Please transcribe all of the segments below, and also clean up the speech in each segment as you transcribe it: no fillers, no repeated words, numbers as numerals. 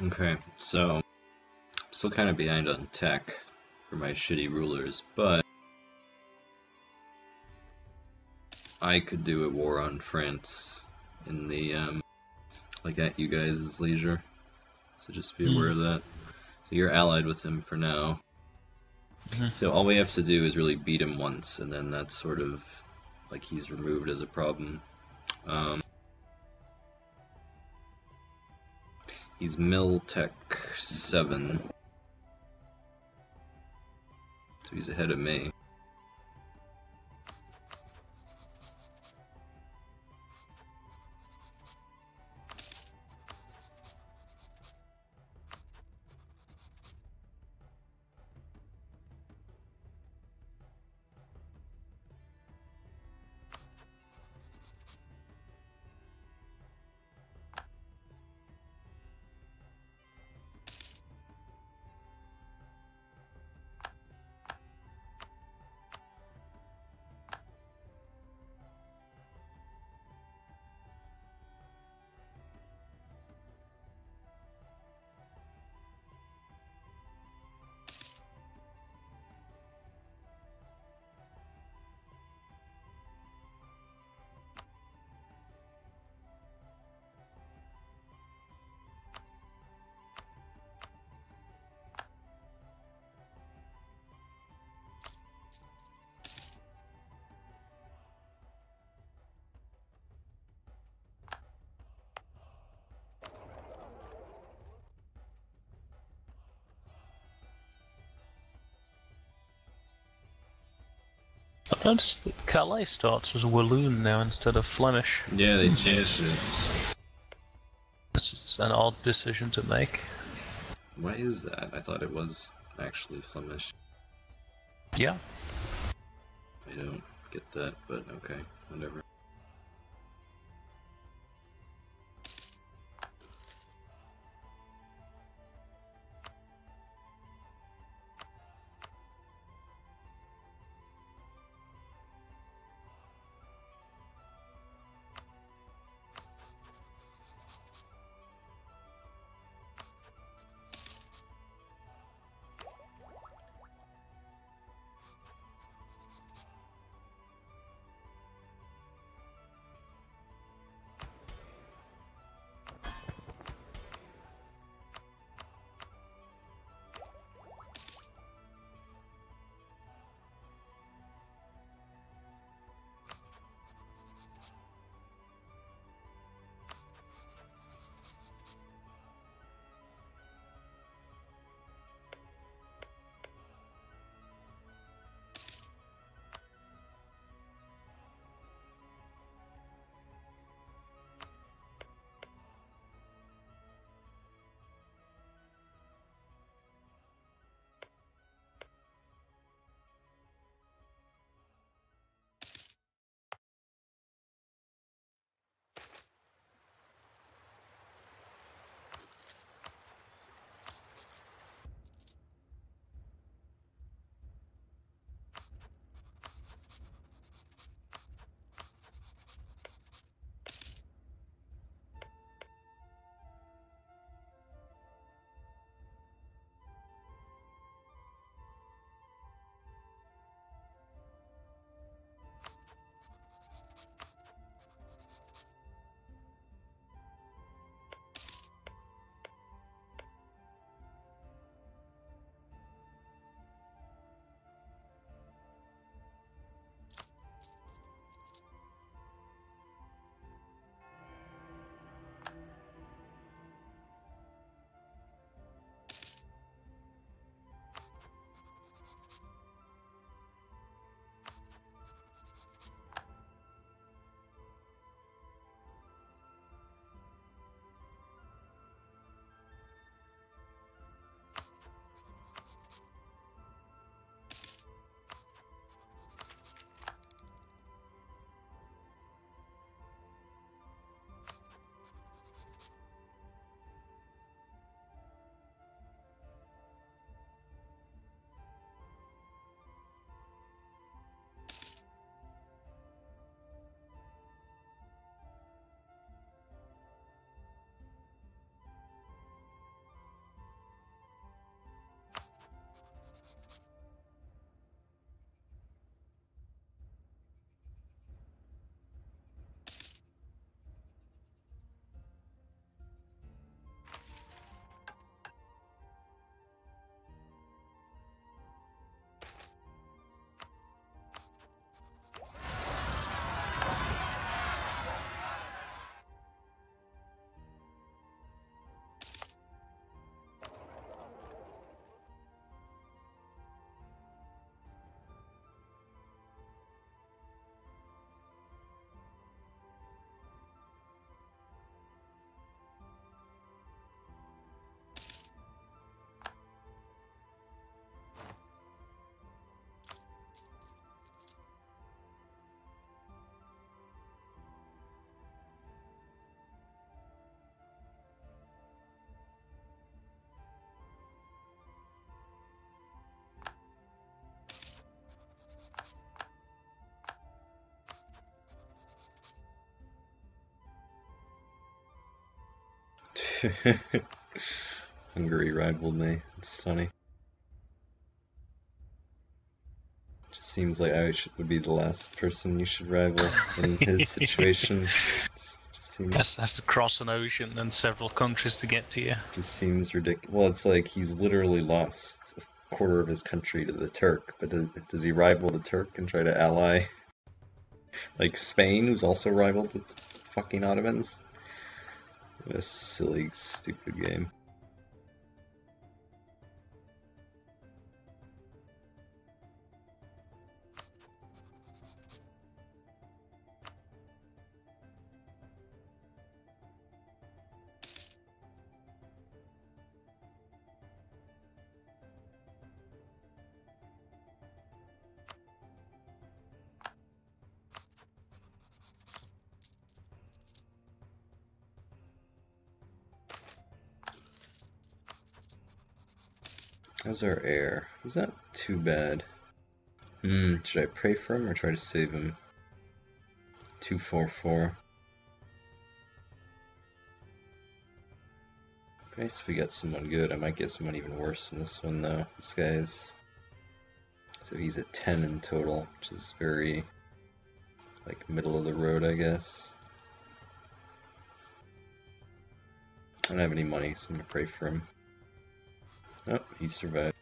Okay, so I'm still kind of behind on tech for my shitty rulers, but I could do a war on France in the like at you guys' leisure. So just be aware of that. So you're allied with him for now. So all we have to do is really beat him once, and then that's sort of like he's removed as a problem. He's Mill Tech 7, so he's ahead of me. I've noticed that Calais starts as Walloon now instead of Flemish. Yeah, they changed it. It's an odd decision to make. Why is that? I thought it was actually Flemish. Yeah. I don't get that, but okay, whatever. Hungary rivaled me. It's funny. Just seems like would be the last person you should rival in his situation. Has to cross an ocean and several countries to get to you. Just seems ridiculous. Well, it's like he's literally lost a quarter of his country to the Turk, but does he rival the Turk and try to ally like Spain, who's also rivaled with fucking Ottomans? What a silly, stupid game. How's our heir? Is that too bad? Should I pray for him or try to save him? 244. Nice if we got someone good. I might get someone even worse in this one though. This guy's... So he's at 10 in total, which is very... like middle of the road, I guess. I don't have any money, so I'm gonna pray for him. Oh, he survived.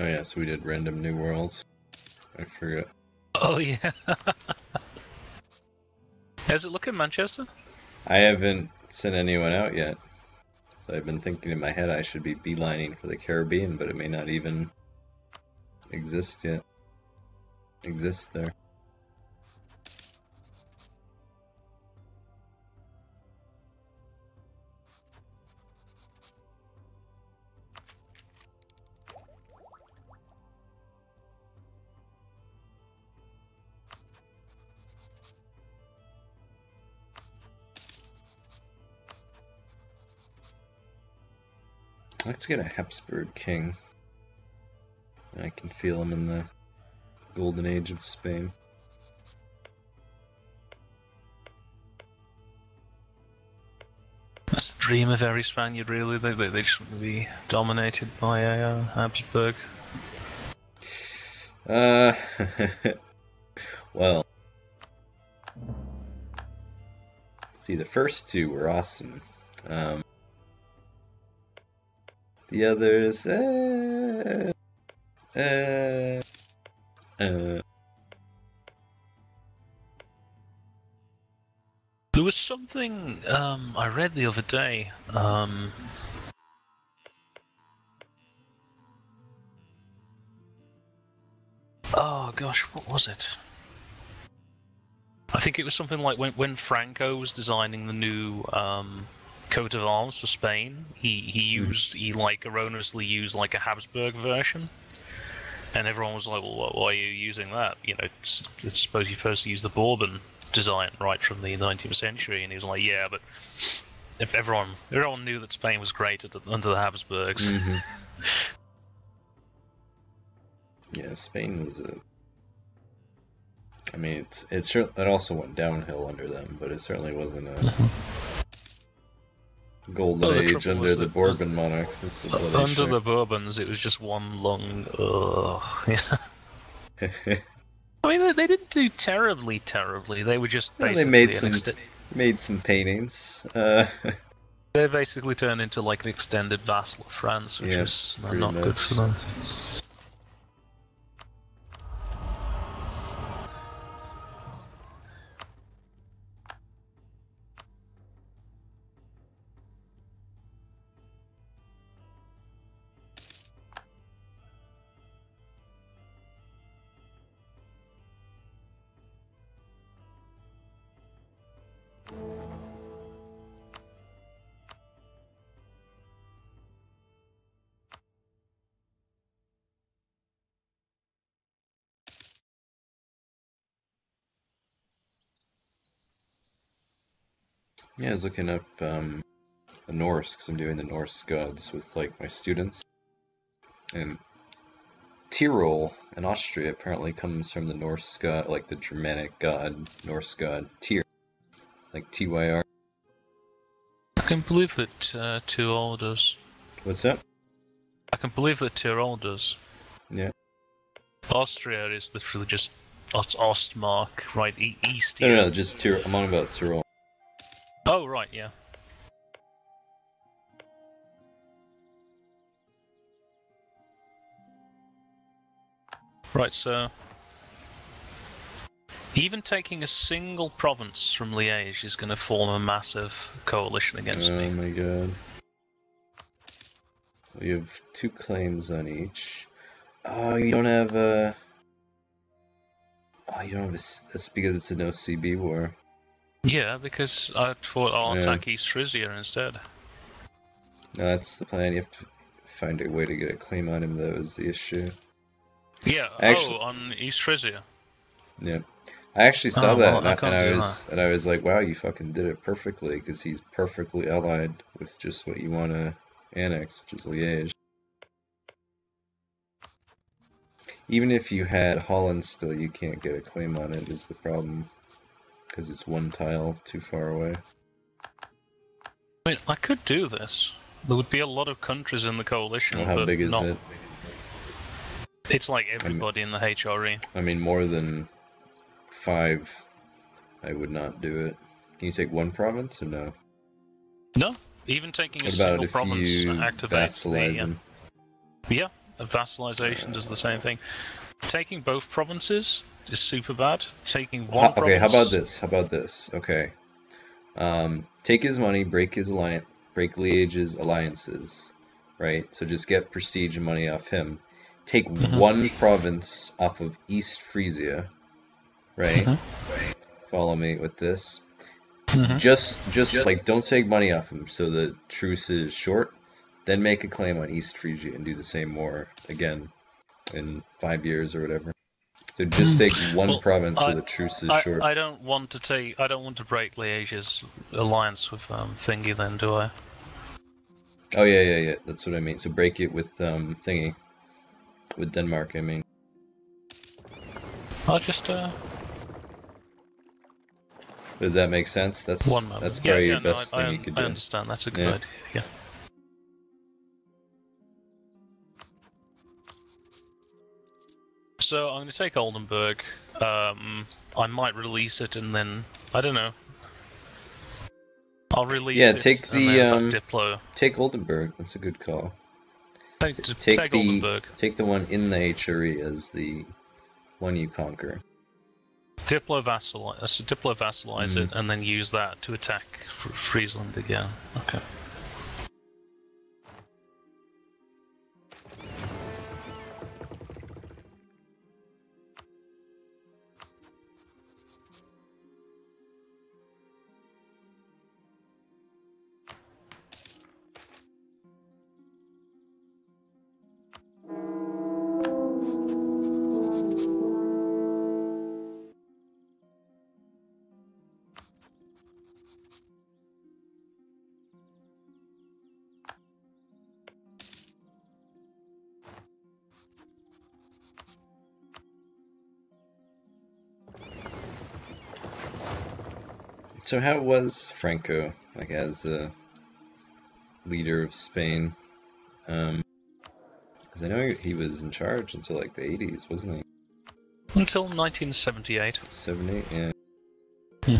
Oh yeah, so we did random new worlds. I forget. Oh yeah. How's it look in Manchester? I haven't sent anyone out yet. So I've been thinking in my head I should be beelining for the Caribbean, but it may not even exist yet. Exist there. Let's get a Habsburg king. I can feel him in the golden age of Spain. That's the dream of every Spaniard, really. They just want to be dominated by a Habsburg. Well, see, the first two were awesome. The others, There was something I read the other day. Oh gosh, what was it? I think it was something like when Franco was designing the new coat of arms for Spain, he like erroneously used like a Habsburg version, and everyone was like, "Well, why are you using that? You know, it's supposed you're supposed to use the Bourbon design right from the 19th century." And he was like, "Yeah, but if everyone knew that Spain was great under the Habsburgs." Mm-hmm. Yeah, Spain was a. I mean, it also went downhill under them, but it certainly wasn't a golden age under the Bourbon monarchs. Under the Bourbons, it was just one long. Yeah. I mean, they didn't do terribly. They were just basically they made some paintings. They basically turned into like the extended vassal of France, which was not good for them. Yeah, I was looking up the Norse because I'm doing the Norse gods with like my students, and Tyrol in Austria apparently comes from the Norse god, like the Germanic god, Norse god Tyr, like Tyr. I can believe that Tyrol does. What's that? I can believe that Tyrol does. Yeah. Austria is literally just Ostmark, right? East. No, just Tyrol. I'm on about Tyrol. Oh, right, yeah. Right, so even taking a single province from Liège is going to form a massive coalition against me. Oh my god. We have 2 claims on each. Oh, you don't have a... Oh, you don't have a... That's because it's an OCB war. Yeah, because I thought I'll attack East Frisia instead. No, that's the plan. You have to find a way to get a claim on him, that was the issue. Yeah, actually, on East Frisia. Yeah. I actually saw that, and I was like, wow, you fucking did it perfectly, because he's perfectly allied with just what you want to annex, which is Liège. Even if you had Holland still, you can't get a claim on it, is the problem. Because it's 1 tile too far away. I mean, I could do this. There would be a lot of countries in the coalition, well, how big is it? It's like everybody in the HRE. I mean, more than 5, I would not do it. Can you take 1 province or no? No, even taking a single province activates the... them? Yeah, Vassalization does the same thing. Taking both provinces is super bad. Taking one Okay, province... how about this? How about this? Okay. Take his money, break his alliance, break Liège's alliances, right? So just get prestige and money off him. Take one province off of East Frisia, right? Follow me with this. Just like don't take money off him, so the truce is short. Then make a claim on East Frisia and do the same war again in 5 years or whatever. So just take one province so the truce is short. I don't want to break Liège's alliance with Thingy then, do I? Oh yeah. That's what I mean. So break it with Thingy. With Denmark, I mean. I'll just Does that make sense? That's probably your best thing you could do. I understand. That's a good idea. Yeah. So I'm going to take Oldenburg. I might release it and then I don't know. I'll release it. Yeah, take Diplo. Take Oldenburg. That's a good call. Take Oldenburg. Take the one in the HRE as the one you conquer. Diplo vassalize it and then use that to attack Friesland again. Okay. So how was Franco, like, as a leader of Spain? Because I know he was in charge until like the 80s, wasn't he? Until 1978. 78, yeah. You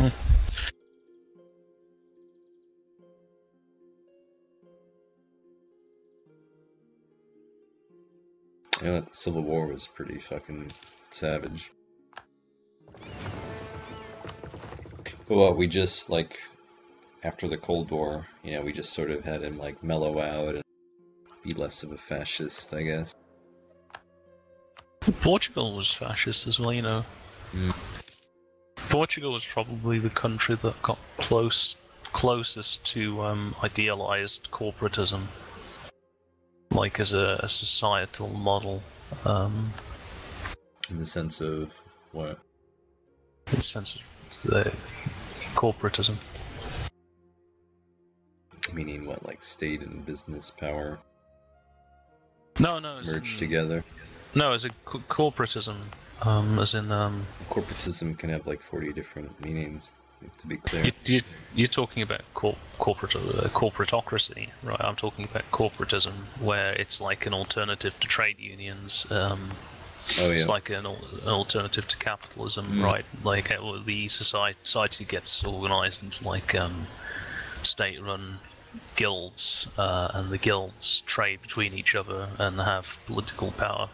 know what, the Civil War was pretty fucking savage. But what, we just, like, after the Cold War, you know, we just sort of had him, like, mellow out and be less of a fascist, I guess. Portugal was fascist as well, you know. Portugal was probably the country that got closest to idealized corporatism, like as a societal model. In the sense of what? In the sense of corporatism. Meaning what, like state and business power? No, merged together. No, as a corporatism, as in corporatism can have like 40 different meanings. To be clear, you're talking about corporatocracy, right? I'm talking about corporatism, where it's like an alternative to trade unions. It's like an alternative to capitalism, right? Like the society gets organized into like state-run guilds, and the guilds trade between each other and have political power.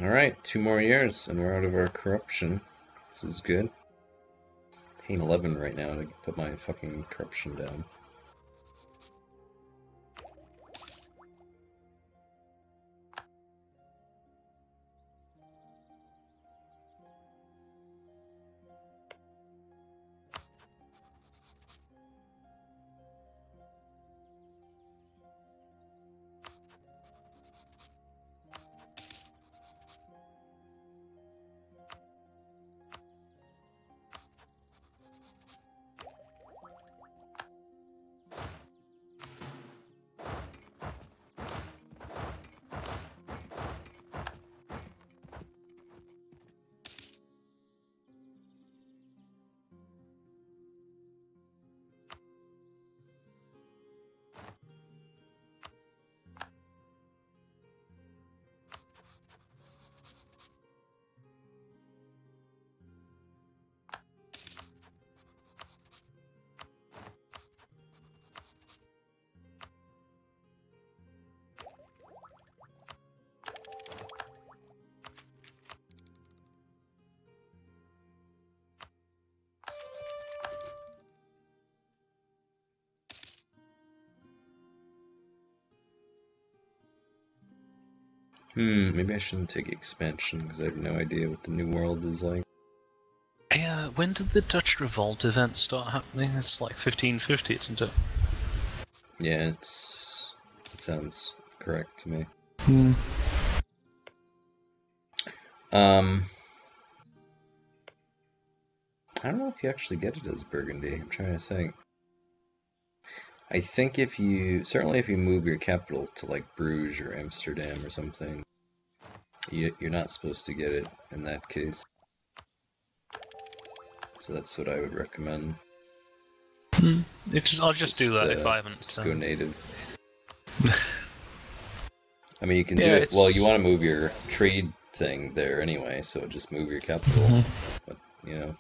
Alright, 2 more years and we're out of our corruption. This is good. Paying 11 right now to put my fucking corruption down. Maybe I shouldn't take expansion because I have no idea what the new world is like. Yeah, when did the Dutch Revolt event start happening? It's like 1550, isn't it? Yeah, it sounds correct to me. I don't know if you actually get it as Burgundy. I'm trying to think. I think certainly if you move your capital to like Bruges or Amsterdam or something, you're not supposed to get it in that case. So that's what I would recommend. I'll just do that if I haven't. Just go native. I mean, you can do it. It's... Well, you want to move your trade thing there anyway, so just move your capital. But, you know.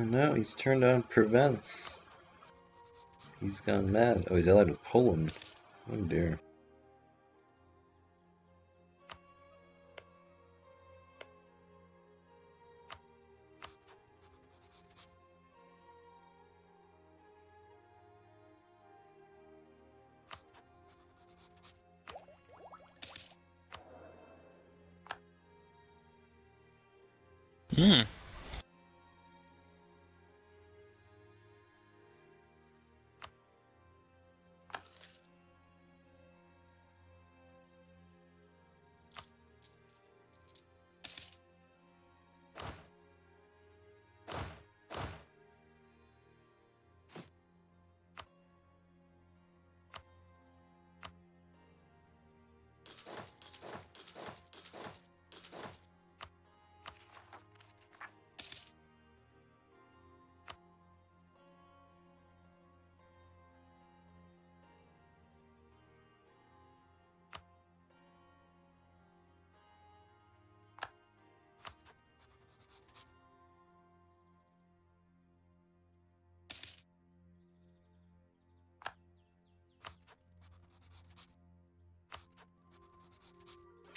Oh no, he's turned on prevents. He's gone mad. Oh, he's allied with Poland. Oh dear. Hmm.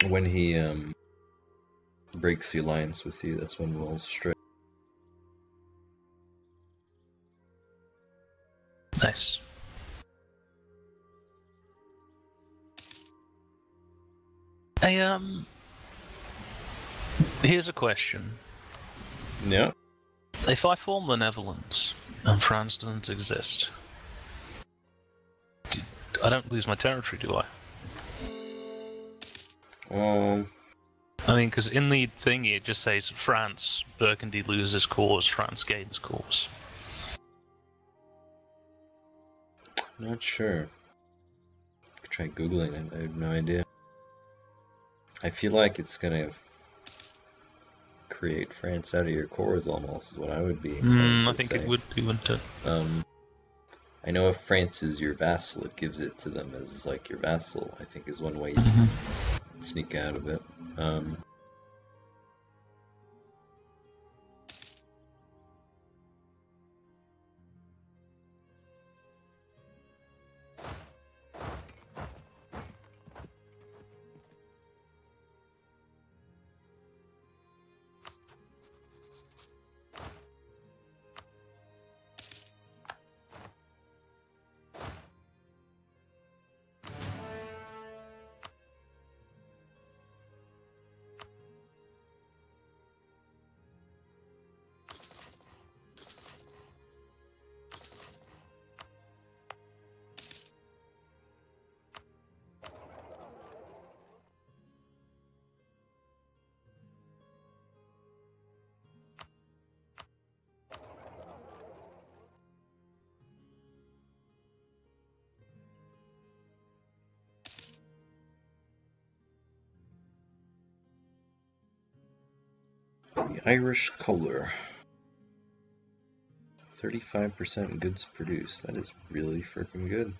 When he breaks the alliance with you, that's when we'll strike. Nice. Here's a question. Yeah. If I form the Netherlands and France doesn't exist, I don't lose my territory, do I? I mean, because in the thingy it just says France, Burgundy loses cause, France gains cause. Not sure. Could try googling it. I have no idea. I feel like it's gonna create France out of your cores almost, is what I would be. I think it would be, wouldn't it? I know if France is your vassal, it gives it to them as like your vassal, I think is one way you can sneak out of it. The Irish Kohler. 35% goods produced. That is really freaking good.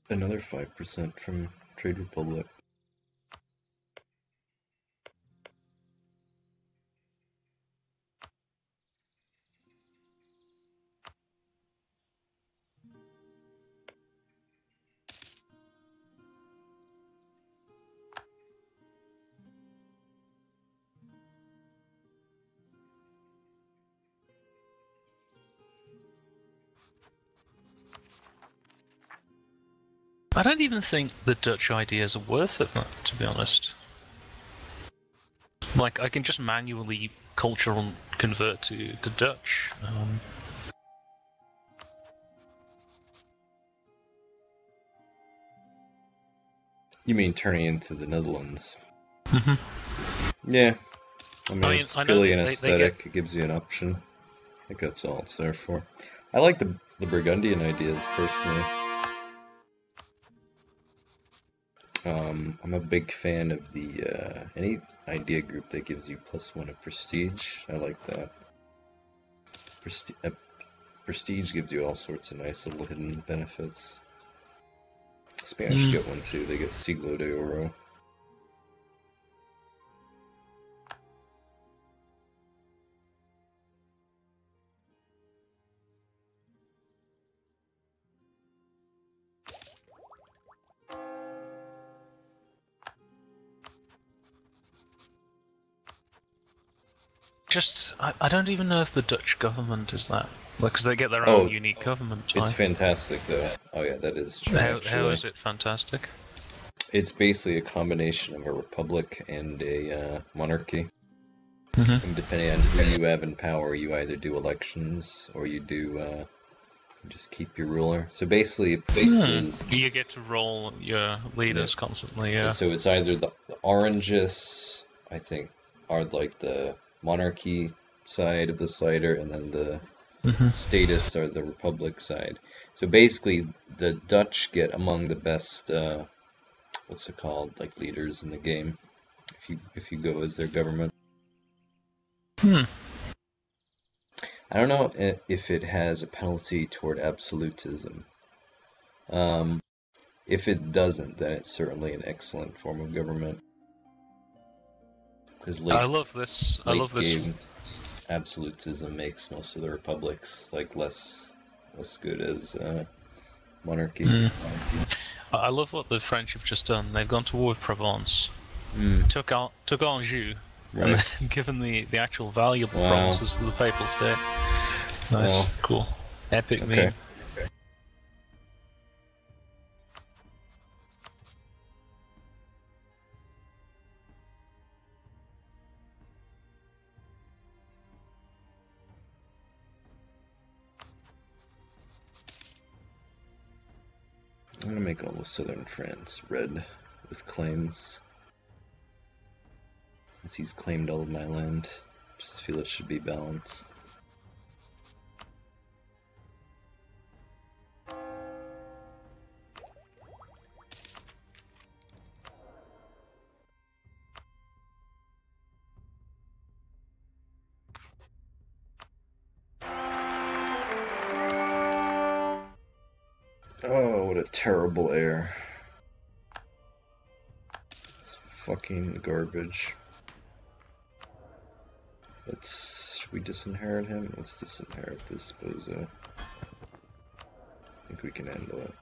Another 5% from Trade Republic. I don't even think the Dutch ideas are worth it, to be honest. Like, I can just manually cultural convert to Dutch. You mean turning into the Netherlands? Mm-hmm. Yeah. I mean, it's purely an aesthetic. They It gives you an option. I think that's all it's there for. I like the Burgundian ideas, personally. I'm a big fan of the any idea group that gives you +1 of prestige. I like that. Prestige gives you all sorts of nice little hidden benefits. Spanish get one too. They get Siglo de Oro. I don't even know if the Dutch government is that, because they get their Oh, own unique government it's type. fantastic though. Oh yeah, that is true How actually. is it fantastic? It's basically a combination of a republic and a monarchy. Mm-hmm. And depending on who you have in power, you either do elections or you do just keep your ruler. So basically, it places. You get to roll your leaders constantly, yeah. So it's either the oranges, I think, are like the monarchy side of the cider, and then the statists are the republic side. So basically, the Dutch get among the best, what's it called, like leaders in the game, if you go as their government. Hmm. I don't know if it has a penalty toward absolutism. If it doesn't, then it's certainly an excellent form of government. Because I love this. I love this. game absolutism makes most of the republics like less good as monarchy. I love what the French have just done. They've gone to war with Provence, took Anjou, and Right. then given the actual valuable Wow. provinces to the Papal State. Nice, Wow. cool, epic Okay. meme. I'm gonna make all of southern France red with claims. Since he's claimed all of my land, just feel it should be balanced. Oh, what a terrible air. It's fucking garbage. Should we disinherit him? Let's disinherit this bozo. I think we can handle it.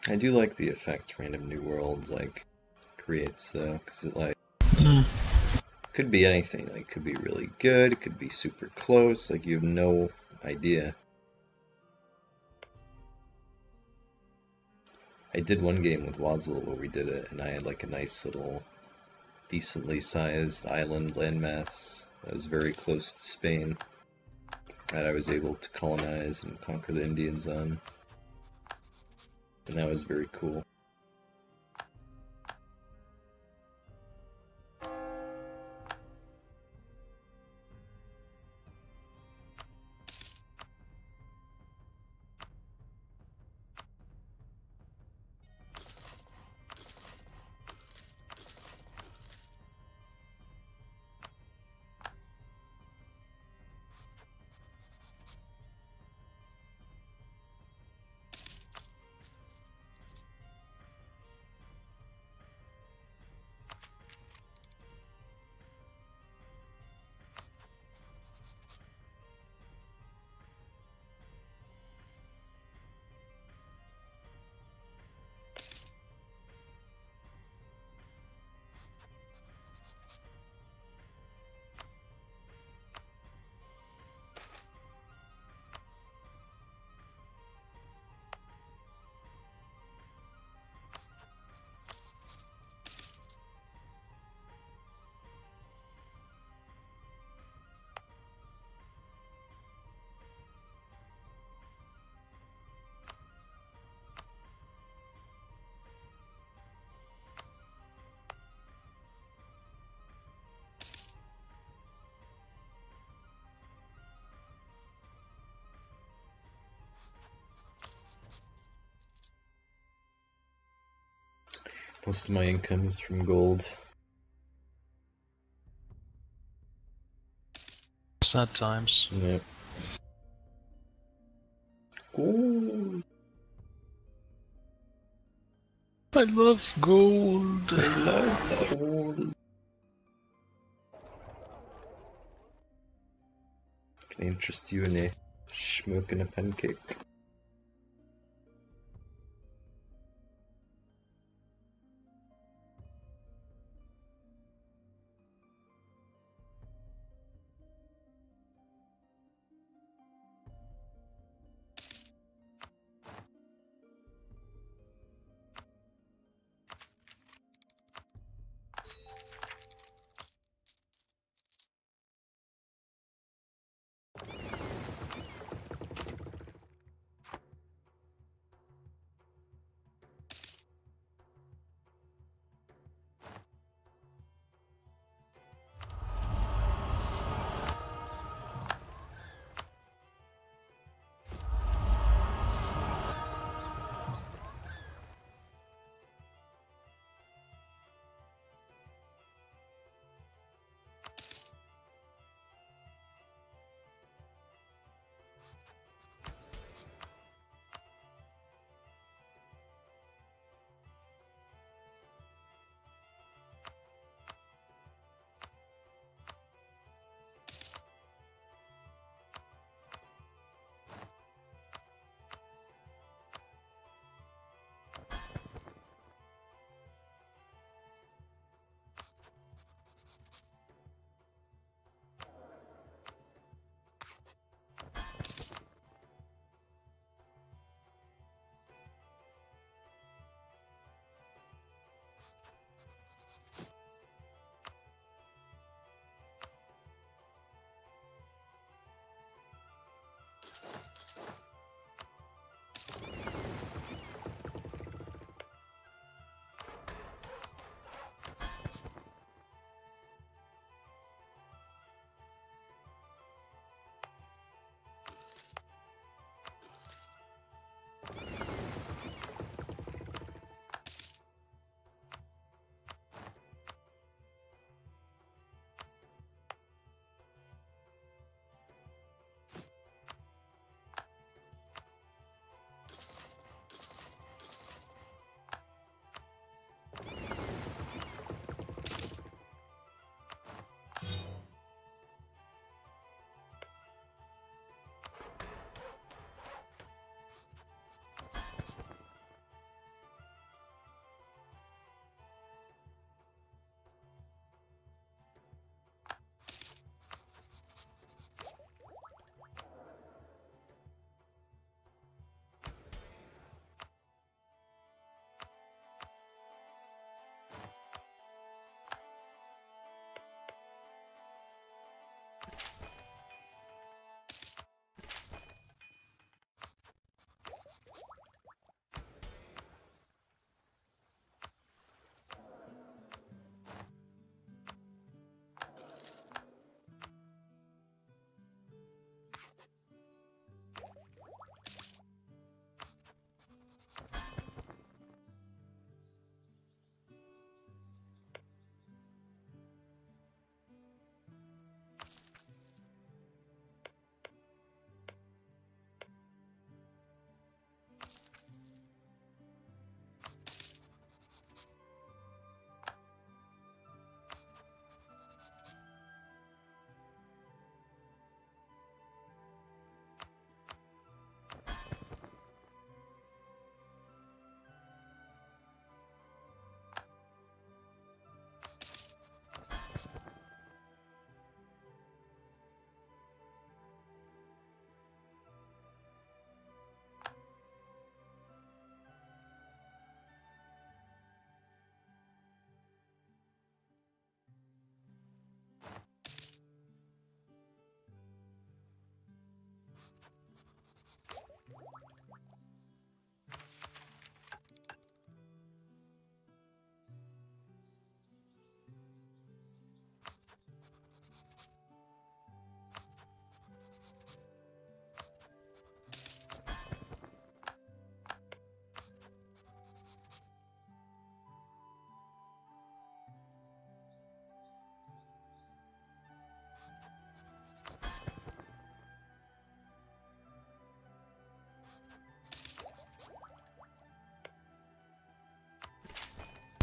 I do like the effect Random New Worlds like creates though, because it like could be anything. Like could be really good, it could be super close. Like you have no idea. I did one game with Wazzle where we did it, and I had like a nice little, decently sized island landmass that was very close to Spain that I was able to colonize and conquer the Indians on. And that was very cool. Most of my income is from gold. Sad times. Yep. Gold. I love gold. I love gold. Can I interest you in a smoking a pancake?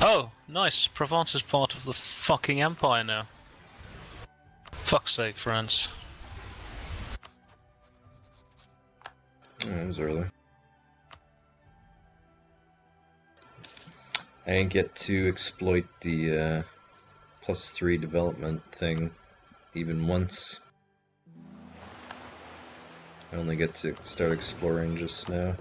Oh, nice. Provence is part of the fucking empire now. Fuck's sake, France. Oh, it was early. I didn't get to exploit the +3 development thing even once. I only get to start exploring just now.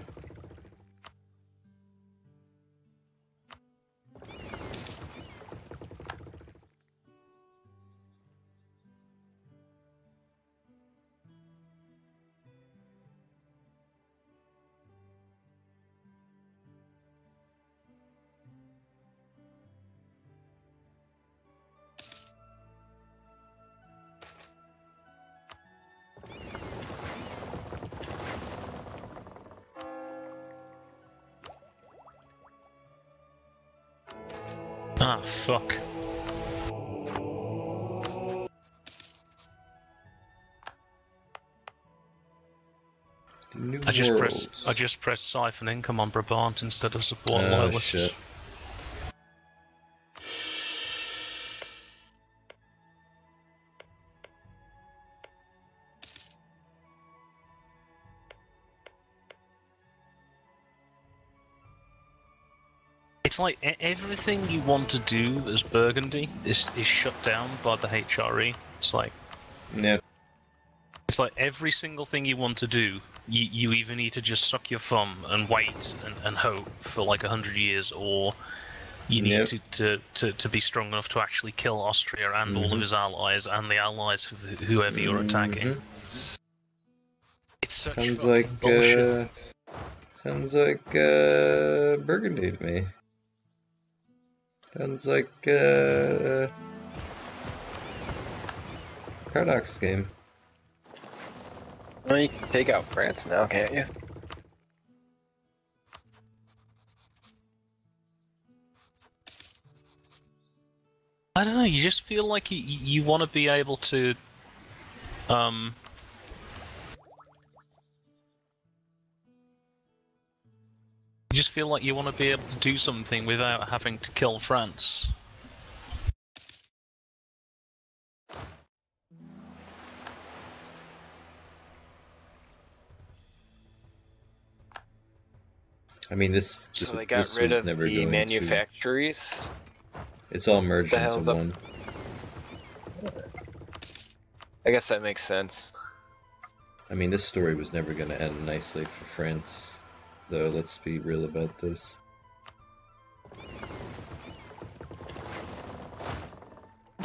Ah, fuck. New I worlds. just pressed siphon income on Brabant instead of support Oh, loyalists. shit. It's like everything you want to do as Burgundy is shut down by the HRE. It's like Yep. it's like every single thing you want to do, you either need to just suck your thumb and wait and hope for like 100 years, or you need to be strong enough to actually kill Austria and all of his allies and the allies of whoever you're attacking. It's such Sounds fucking like bullshit. sounds like Burgundy to me. Sounds like Paradox game. Well, you can take out France now, can't you? I don't know. You just feel like you want to be able to, you just feel like you want to be able to do something without having to kill France. I mean, this So they got this rid was of never the going manufactories. It's all merged The into hell's up? one. I guess that makes sense. I mean, this story was never going to end nicely for France, though. Let's be real about this.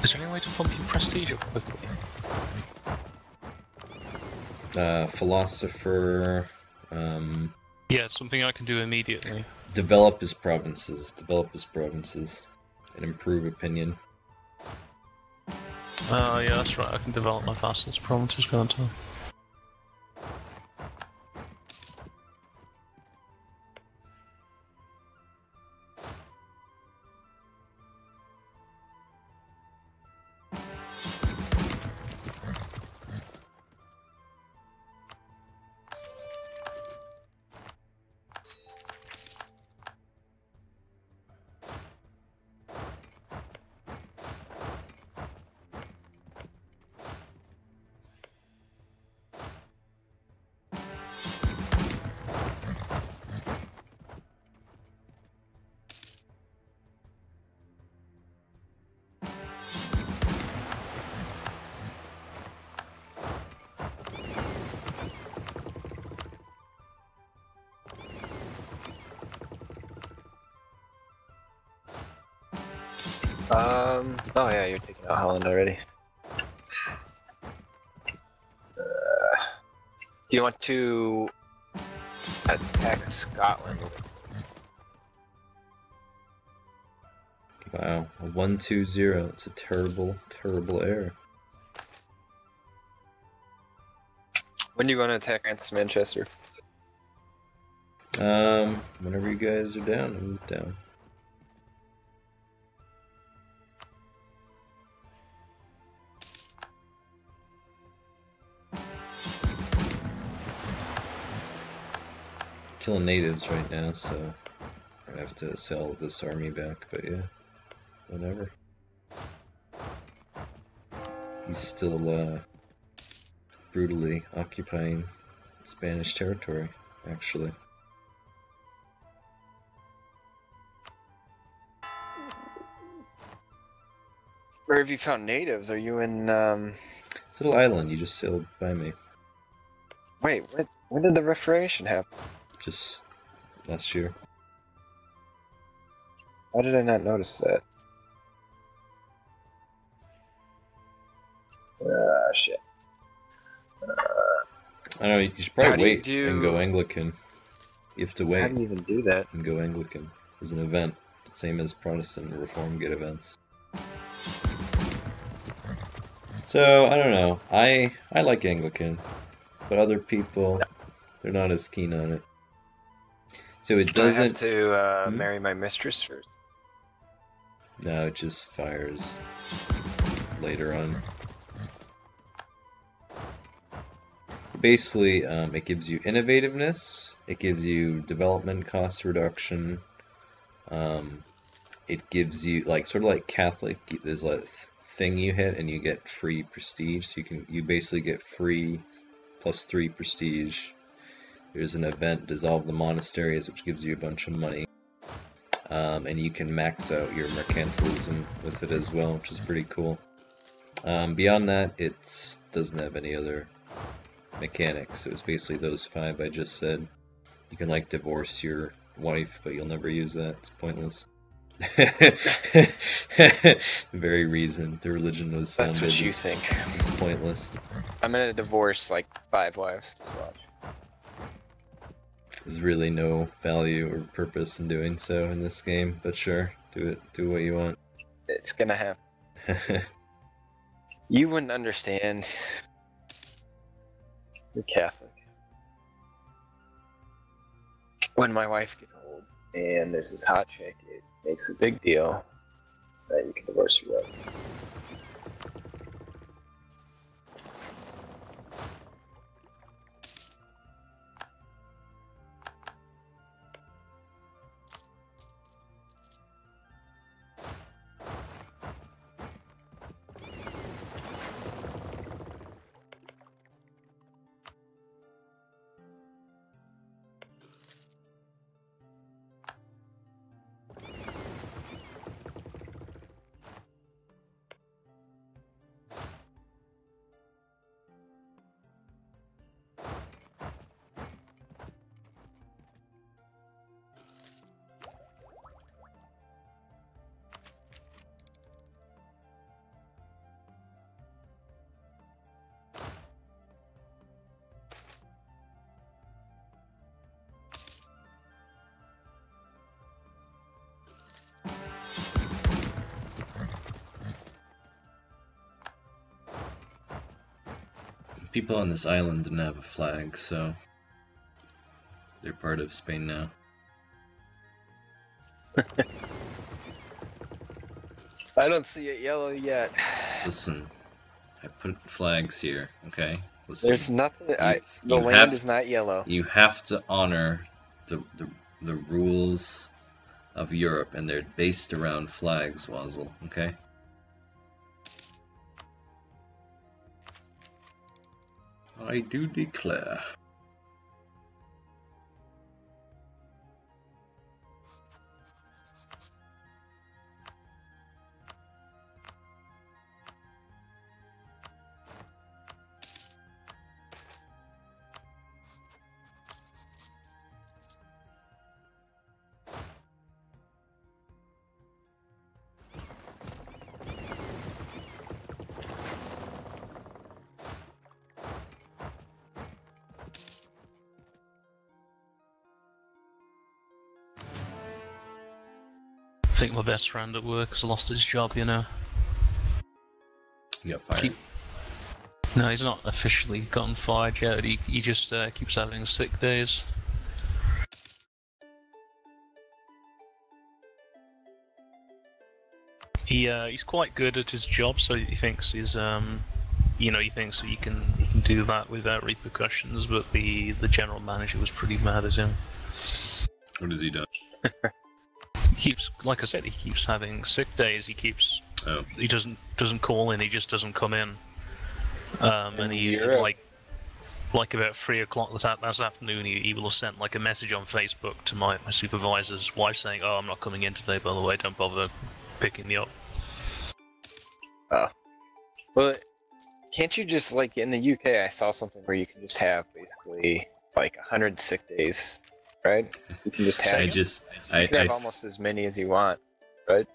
Is there any way to bump your prestige up quickly? Philosopher. Yeah, something I can do immediately. Develop his provinces. Develop his provinces. And improve opinion. Oh, yeah, that's right. I can develop my fastest provinces, can't I? Oh yeah, you're taking out Holland already. Do you want to attack Scotland? Wow, a 1-2-0. It's a terrible, terrible error. When do you want to attack France, Manchester? Whenever you guys are down, I'm down. Killing natives right now, so I have to sell this army back, but yeah, whatever. He's still brutally occupying Spanish territory, actually. Where have you found natives? Are you in, This little island you just sailed by me. Wait, when did the Reformation happen? Just last year. Why did I not notice that? Shit. I don't know, you should probably How do you wait and go Anglican. You have to How wait do you even do that? and go Anglican as an event, same as Protestant and Reform get events. So, I don't know. I like Anglican, but other people, they're not as keen on it. So it Do I have doesn't... to marry my mistress first? No, it just fires later on. Basically, it gives you innovativeness, it gives you development cost reduction, it gives you, like, sort of like Catholic, there's a thing you hit and you get free prestige, so you basically get free +3 prestige. There's an event, Dissolve the Monasteries, which gives you a bunch of money, and you can max out your mercantilism with it as well, which is pretty cool. Beyond that, it doesn't have any other mechanics. It was basically those 5 I just said. You can, like, divorce your wife, but you'll never use that. It's pointless. The very reason the religion was founded. That's what you think. It's pointless. I'm gonna divorce like 5 wives. Just watch. There's really no value or purpose in doing so in this game, but sure, do it. Do what you want. It's gonna happen. You wouldn't understand. You're Catholic. When my wife gets old and there's this hot chick, it makes a big deal that you can divorce your wife. People on this island didn't have a flag, so they're part of Spain now. I don't see it yellow yet. Listen, I put flags here, okay? Listen, There's nothing. The you land is not yellow. you have to honor the rules of Europe, and they're based around flags, Wazzle, okay? I do declare. I think my best friend at work has lost his job, you know. You got fired. No, he's not officially gotten fired yet. He just keeps having sick days. He's quite good at his job, so he thinks he thinks that he can do that without repercussions. But the general manager was pretty mad at him. What has he done? keeps, like I said, he keeps having sick days. He doesn't call in. He just doesn't come in. And he like about 3 o'clock this afternoon, he will have sent like a message on Facebook to my supervisor's wife saying, "Oh, I'm not coming in today. By the way, don't bother picking me up." Well, can't you just, like, in the UK, I saw something where you can just have basically like 100 sick days, right? You can just have. You can have almost as many as you want, right?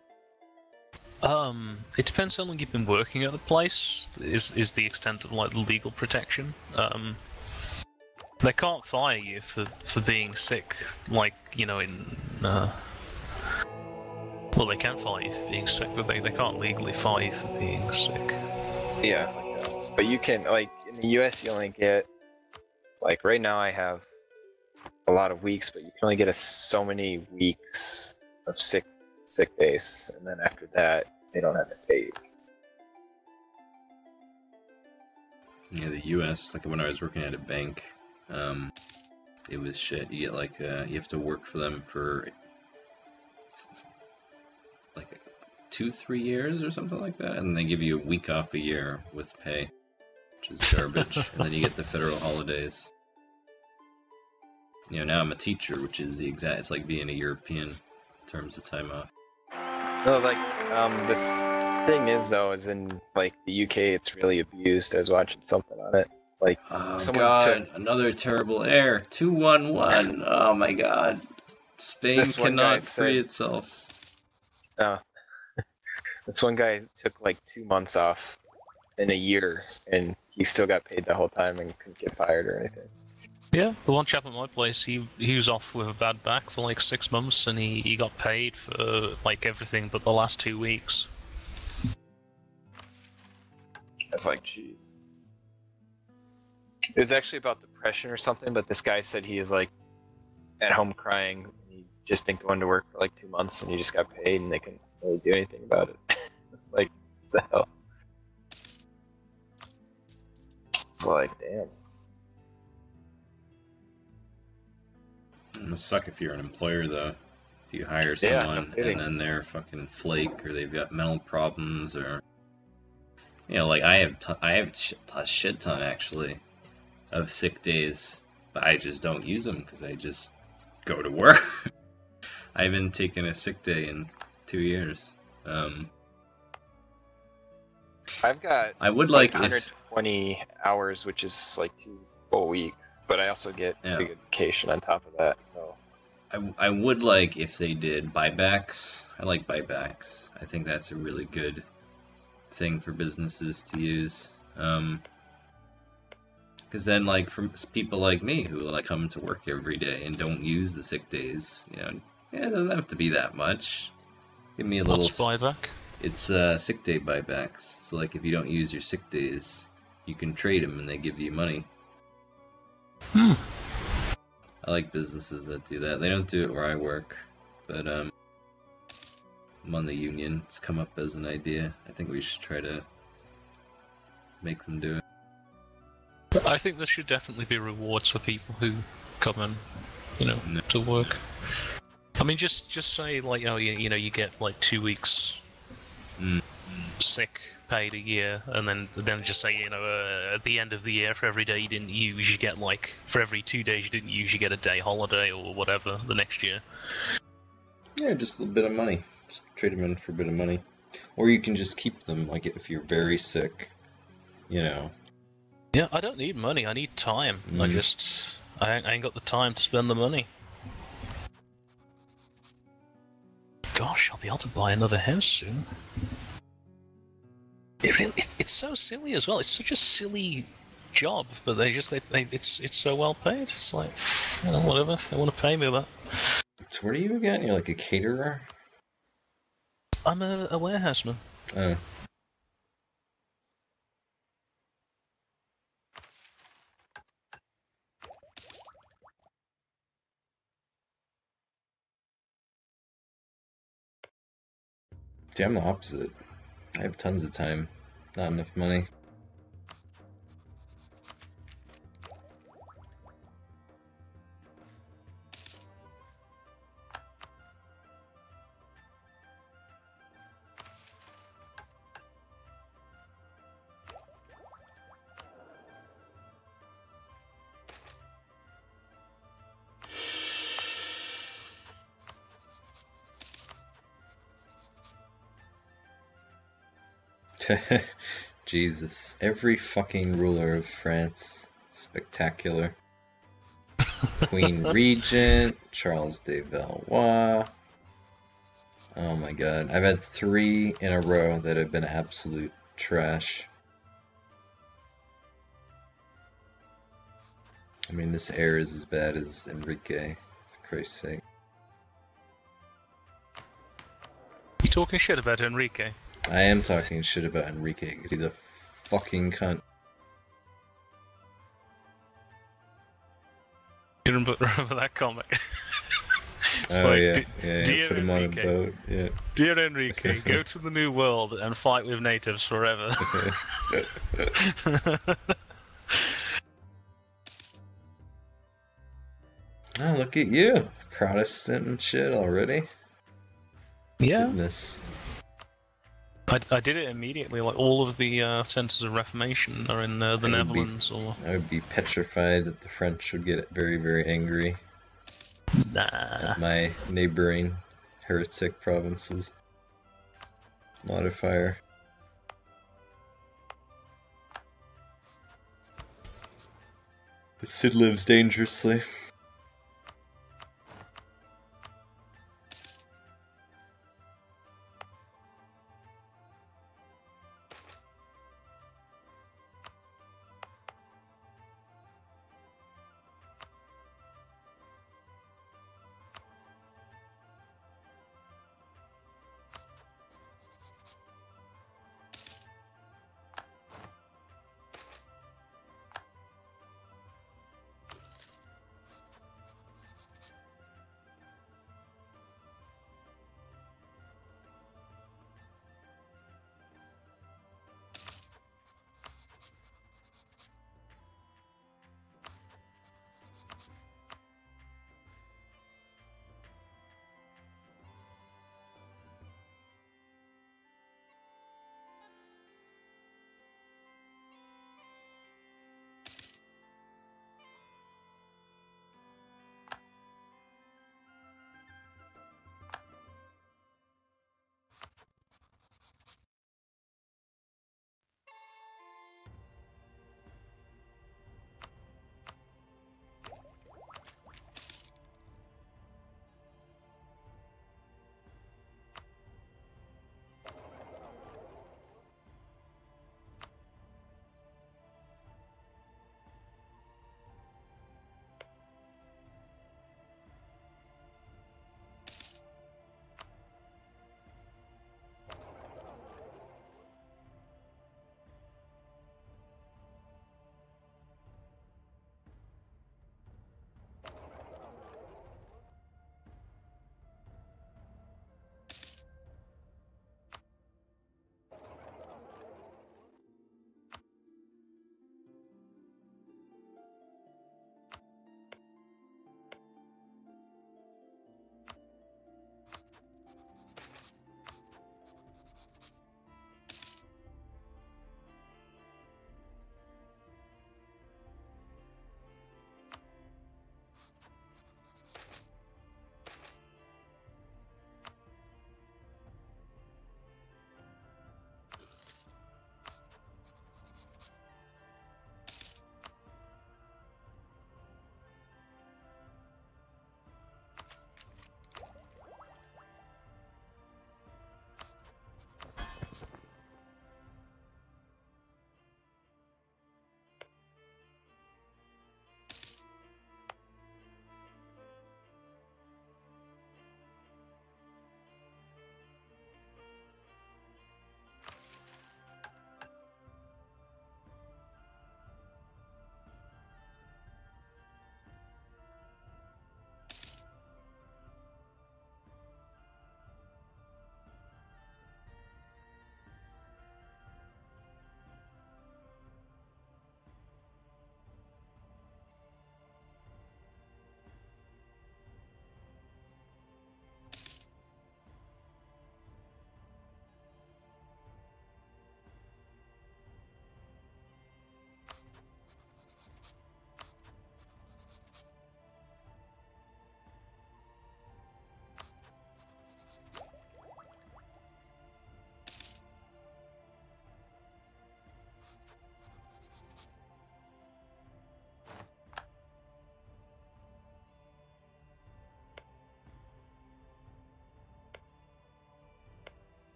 It depends how long you've been working at the place. Is the extent of like the legal protection. They can't fire you for being sick, like, you know, in well, they can fire you for being sick, but they can't legally fire you for being sick. Yeah, like that. But you can, like, in the US, you only get, like, right now I have a lot of weeks, but you can only get so many weeks of sick days, and then after that, they don't have to pay you. Yeah, the US, like when I was working at a bank, it was shit. You get like, you have to work for them for like 2-3 years or something like that, and they give you a week off a year with pay, which is garbage. And then you get the federal holidays. You know, now I'm a teacher, which is it's like being a European in terms of time off. No, like, the thing is, though, is in, like, the UK, it's really abused. I was watching something on it. Like, oh god, another terrible error. 2-1-1. Oh my god. Spain cannot free itself. No. This one guy took like 2 months off in a year, and he still got paid the whole time and couldn't get fired or anything. Yeah, the one chap at my place, he was off with a bad back for like 6 months, and he got paid for like everything but the last 2 weeks. That's like, jeez. It was actually about depression or something, but this guy said he was like at home crying. He just didn't go into work for like 2 months, and he just got paid, and they couldn't really do anything about it. It's like, what the hell? It's like, damn. It must suck if you're an employer, though. If you hire someone and then they're fucking flake, or they've got mental problems, or, you know, like I have a shit ton actually of sick days, but I just don't use them because I just go to work. I haven't taken a sick day in 2 years. I've got I would like 120 hours, which is like 2 full weeks, but I also get pretty good vacation on top of that. So I would like if they did buybacks. I like buybacks. I think that's a really good thing for businesses to use. Because then, like, for people like me who like come to work every day and don't use the sick days, you know, yeah, it doesn't have to be that much. Give me a little. What's buyback? It's sick day buybacks. So like, if you don't use your sick days, you can trade them and they give you money. I like businesses that do that. They don't do it where I work, but I'm on the union. It's come up as an idea. I think we should try to make them do it. I think there should definitely be rewards for people who come in, you know, to work. I mean, just say like, oh, you know, you get like 2 weeks sick paid a year, and then just say, you know, at the end of the year, for every day you didn't use, you get like, for every 2 days you didn't use, you get a day holiday or whatever the next year. Yeah, just a little bit of money. Just trade them in for a bit of money, or you can just keep them. Like if you're very sick, you know. Yeah, I don't need money. I need time. I ain't got the time to spend the money. Gosh, I'll be able to buy another house soon. It's so silly as well. It's such a silly job, but it's so well paid. It's like, you know, whatever. If they want to pay me that. So what are you again? You're like a caterer? I'm a warehouseman. Oh. See, I'm the opposite. I have tons of time, not enough money. Jesus. Every fucking ruler of France. Spectacular. Queen Regent, Charles de Valois. Oh my god. I've had 3 in a row that have been absolute trash. I mean, this heir is as bad as Enrique, for Christ's sake. You talking shit about Enrique? I am talking shit about Enrique because he's a fucking cunt. You remember that comic? Oh like, yeah, Dear put him Enrique, on a boat. Yeah. Dear Enrique, go to the New World and fight with natives forever. Oh, look at you, Protestant and shit already. Yeah. Goodness. I did it immediately. Like all of the centers of Reformation are in the Netherlands. I would be petrified that the French would get very, very angry Nah. at my neighboring heretic provinces. Modifier. The Sid lives dangerously.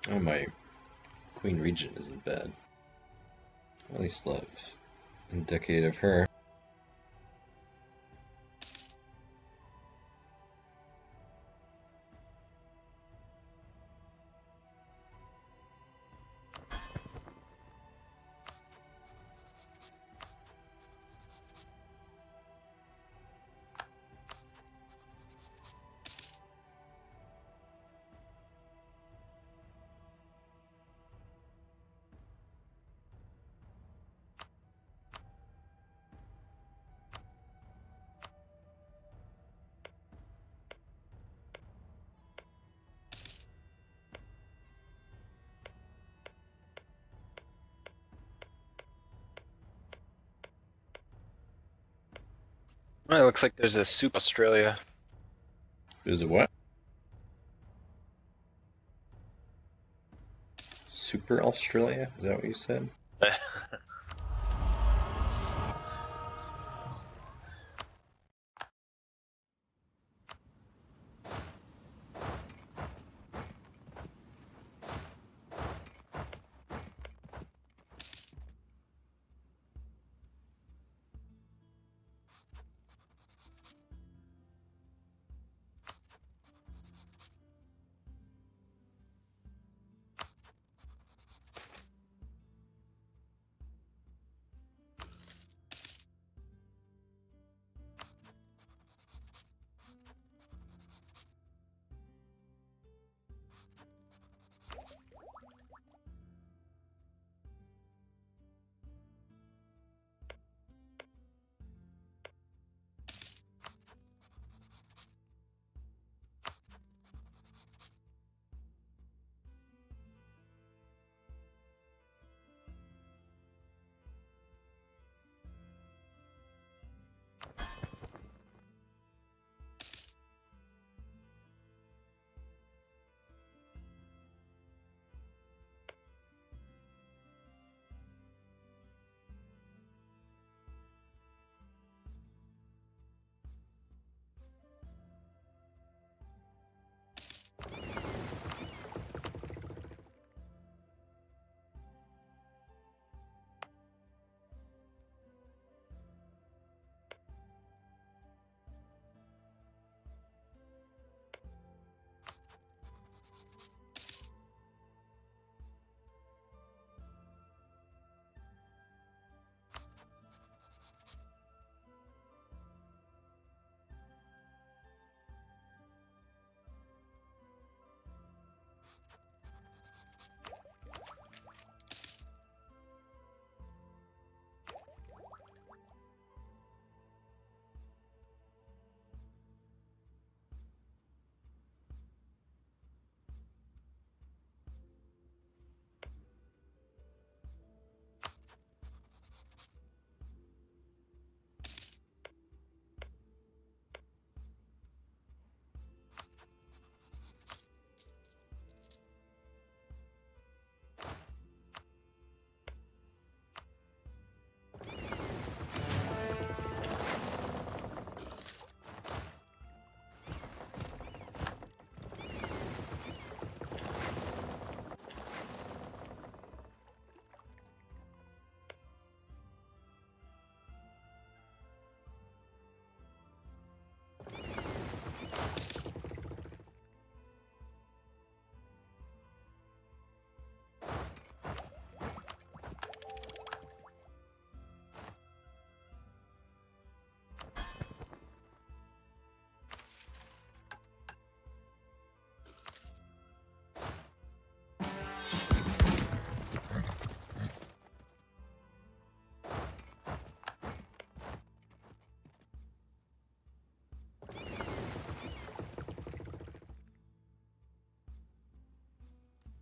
Oh, my Queen Regent isn't bad. At least love a decade of her. Well, it looks like there's a soup Australia. There's a what? Super Australia? Is that what you said?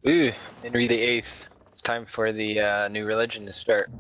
Ooh, Henry the Eighth. It's time for the new religion to start.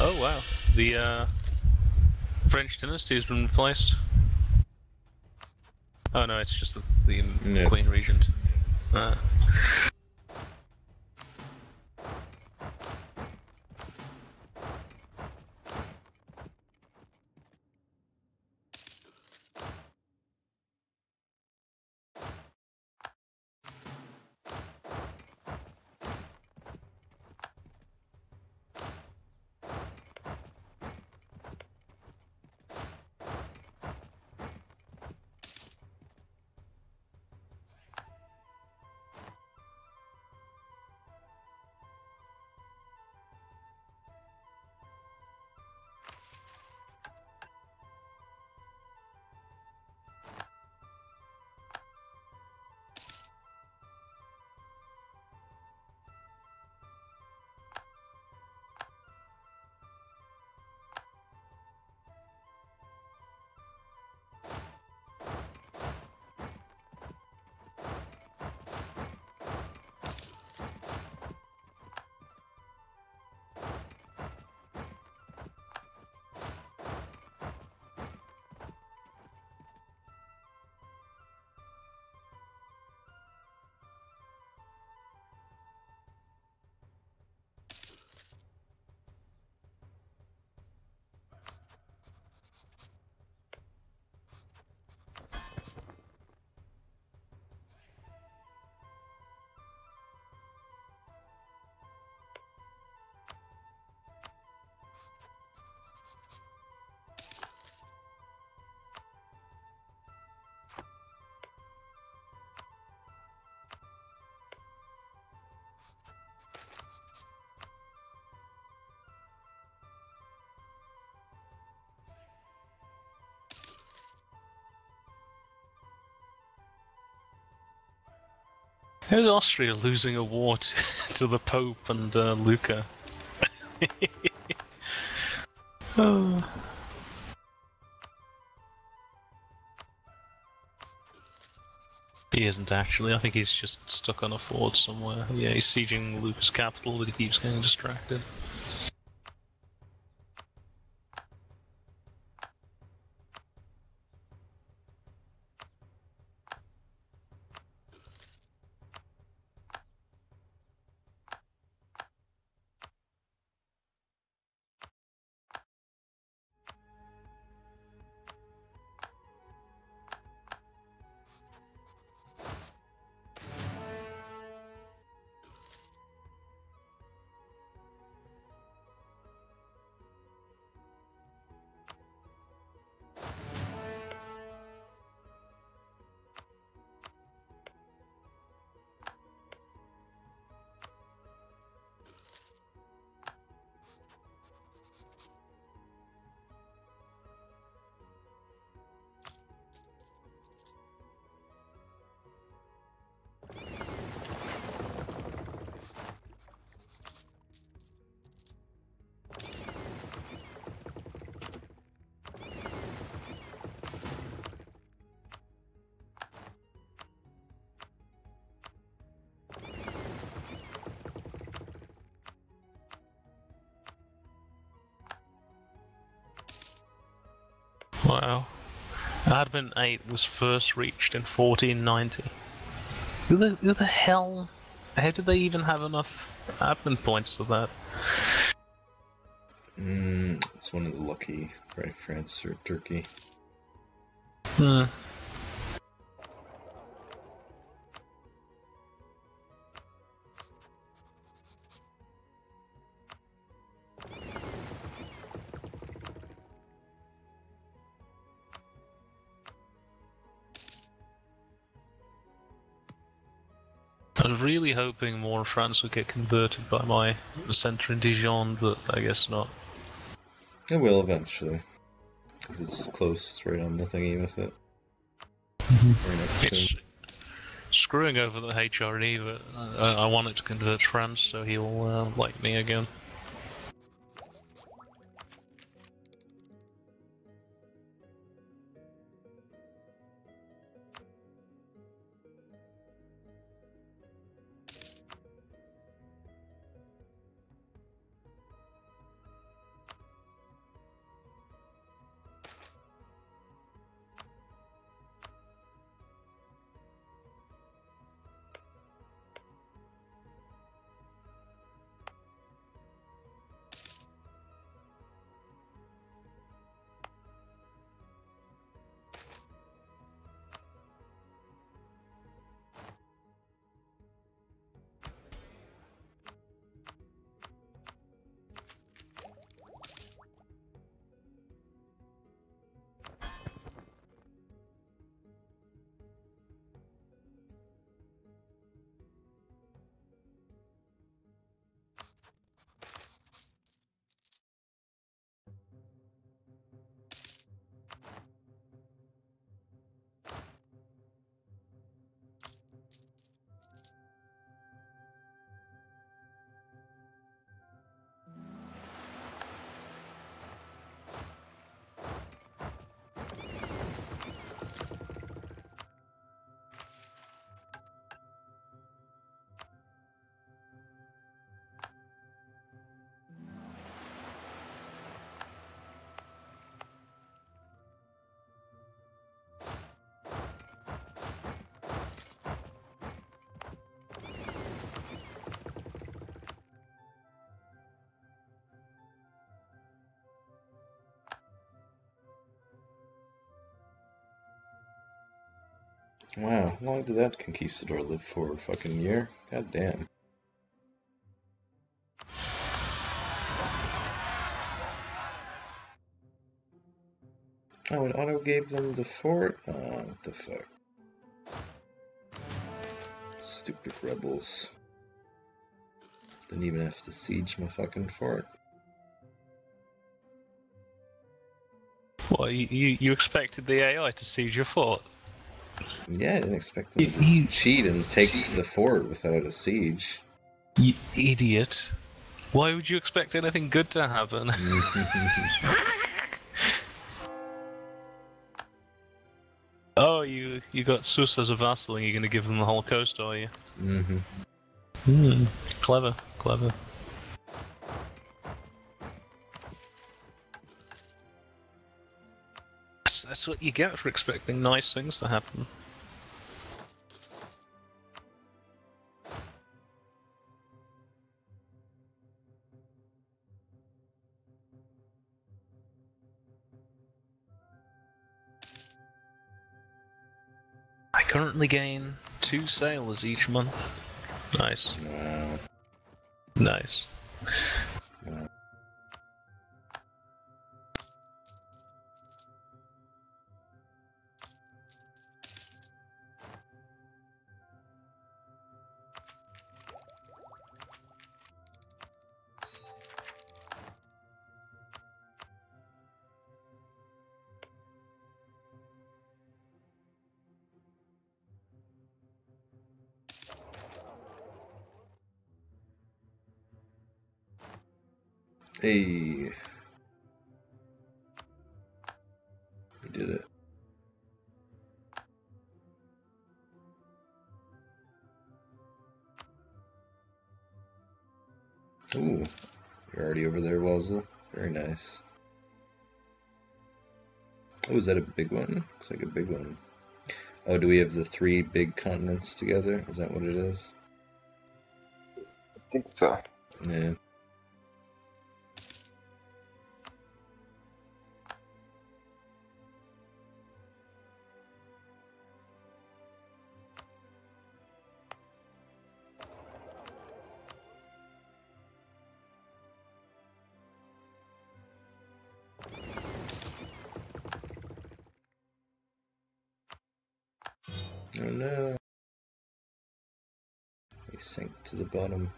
Oh wow, the French dynasty has been replaced. Oh no, it's just the Yeah. Queen Regent. How's Austria losing a war to the Pope and Luca? Oh. He isn't actually. I think he's just stuck on a fort somewhere. Yeah, he's sieging Luca's capital, but he keeps getting distracted. Wow. Advent 8 was first reached in 1490. Who the hell? How did they even have enough advent points to that? It's one of the lucky, right? France or Turkey. Hmm. I was really hoping more France would get converted by my centre in Dijon, but I guess not. It will eventually. Because it's close, it's right on the thingy with it. Right next to It's it. screwing over the HRE, but I want it to convert to France, so he'll like me again. Wow, how long did that conquistador live for? A fucking year? God damn. Oh, and Otto gave them the fort? Oh, what the fuck. Stupid rebels. Didn't even have to siege my fucking fort. What, you expected the AI to siege your fort? Yeah, I didn't expect them to just cheat and take the fort without a siege. You idiot. Why would you expect anything good to happen? Oh, you got Sus as a vassal and you're going to give them the whole coast, are you? Mm-hmm. Clever, clever. That's what you get for expecting nice things to happen. I currently gain 2 sailors each month. Nice. Wow. Nice. Wow. Hey. We did it. Ooh. You're already over there, Wazzle. Very nice. Oh, is that a big one? Looks like a big one. Oh, do we have the 3 big continents together? Is that what it is? I think so. Yeah. Oh no. He sank to the bottom.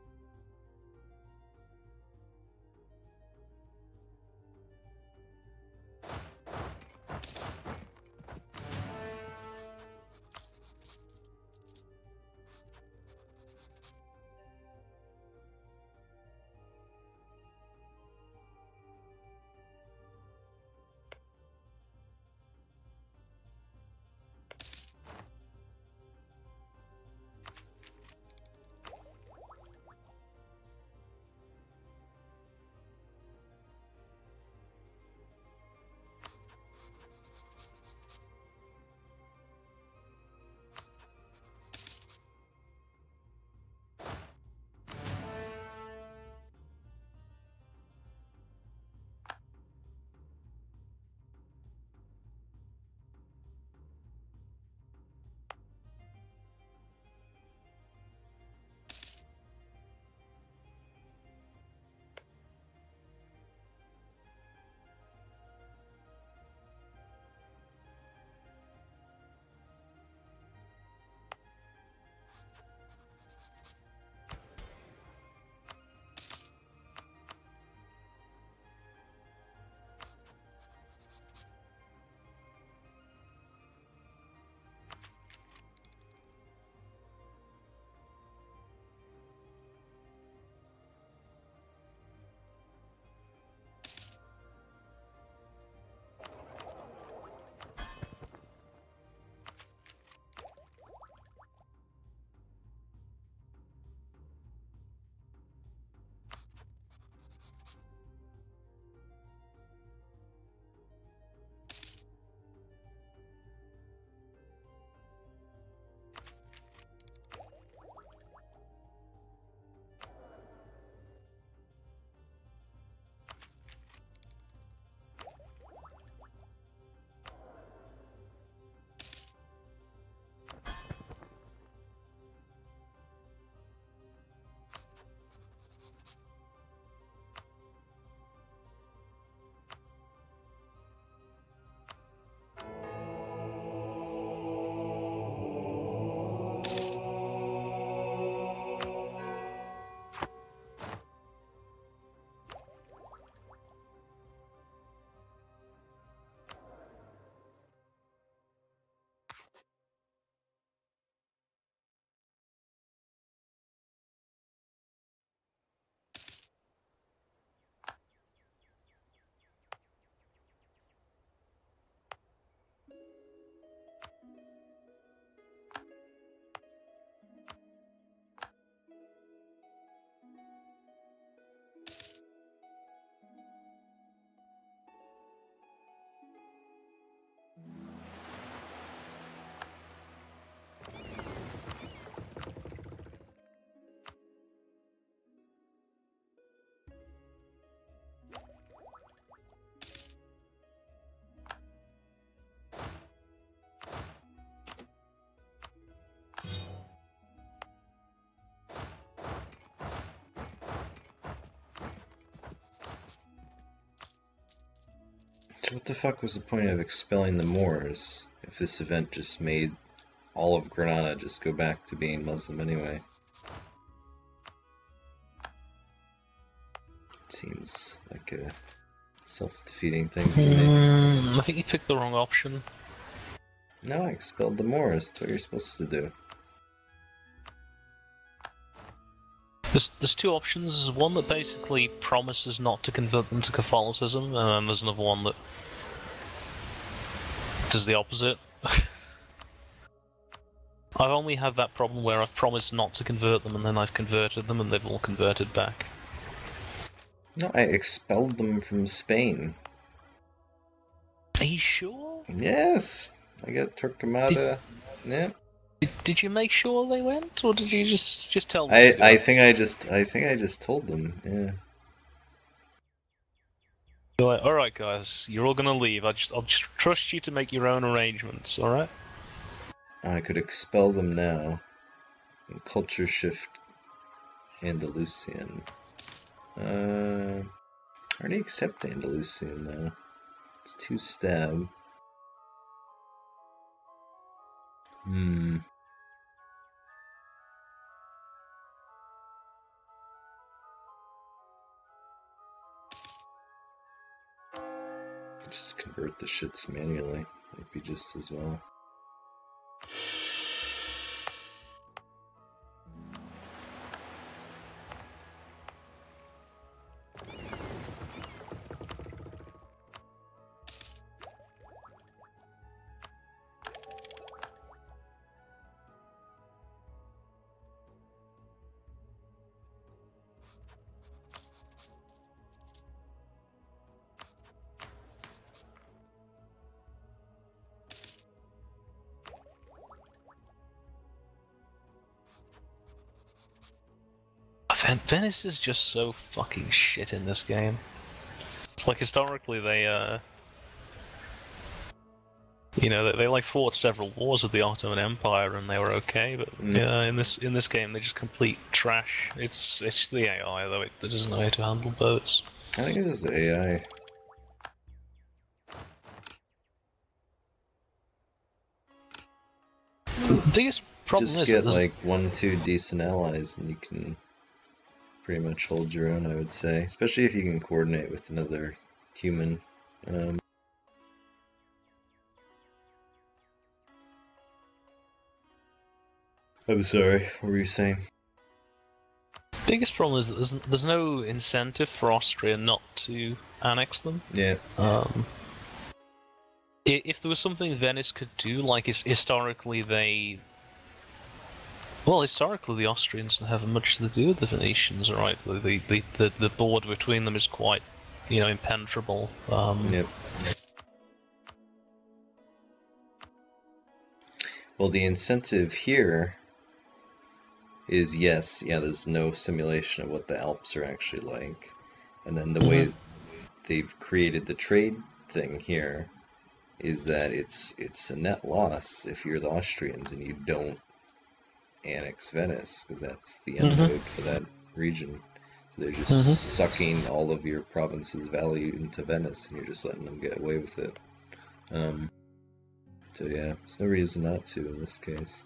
What the fuck was the point of expelling the Moors if this event just made all of Granada just go back to being Muslim anyway? Seems like a self-defeating thing to me. I think you picked the wrong option. No, I expelled the Moors. That's what you're supposed to do. There's two options. There's one that basically promises not to convert them to Catholicism, and then there's another one that does the opposite. I've only had that problem where I've promised not to convert them, and then I've converted them, and they've all converted back. No, I expelled them from Spain. Are you sure? Yes! I got Torquemada. Yeah. Did you make sure they went, or did you just tell them? I think I just told them. Yeah. You're like, all right, guys, you're all gonna leave. I'll just trust you to make your own arrangements. All right. I could expel them now. And culture shift Andalusian. I already accept Andalusian now. It's 2 stab. Just convert the shits manually. Might be just as well. Venice is just so fucking shit in this game. It's like historically they, you know, they like fought several wars with the Ottoman Empire and they were okay, but in this game they're just complete trash. It's the AI though that doesn't know how to handle boats. I think it is the AI. The biggest problem Just is get that like 1-2 decent allies and you can pretty much hold your own, I would say. Especially if you can coordinate with another human. I'm sorry, what were you saying? biggest problem is that there's no incentive for Austria not to annex them. Yeah. If there was something Venice could do, like historically historically the Austrians don't have much to do with the Venetians, right? The border between them is quite, impenetrable. Yep. Well, the incentive here is there's no simulation of what the Alps are actually like, and then the way they've created the trade thing here is that it's a net loss if you're the Austrians and you don't annex Venice, because that's the end node for that region. So they're just sucking all of your province's value into Venice, and you're just letting them get away with it. So yeah, there's no reason not to in this case.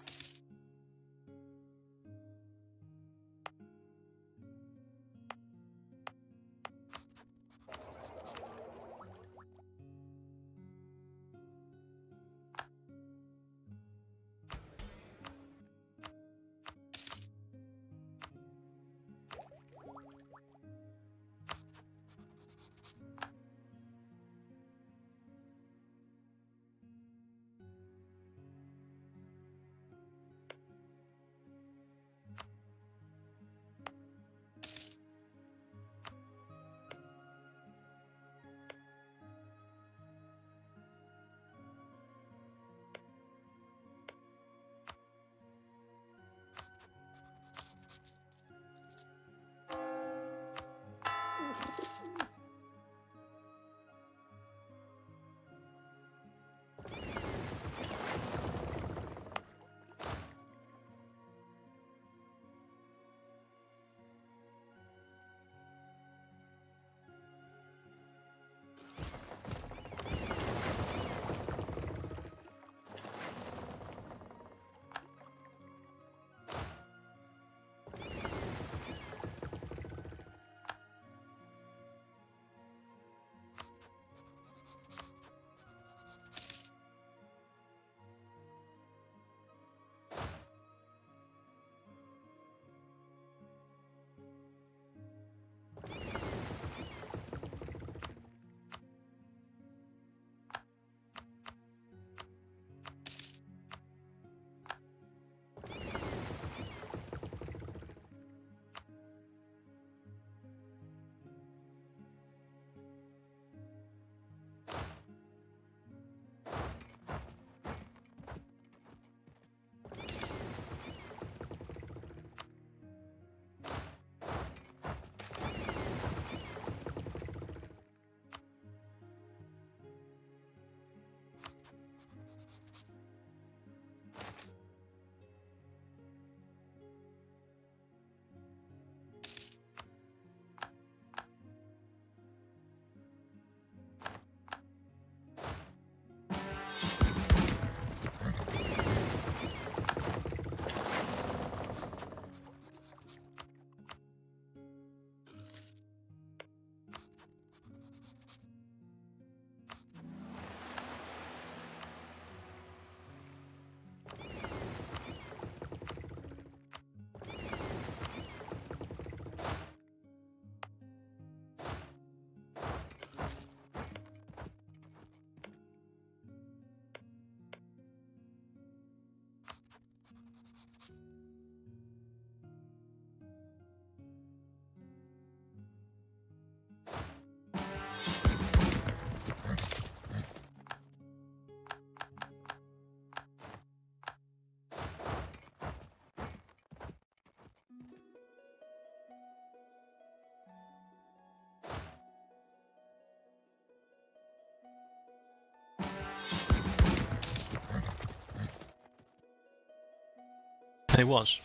It was.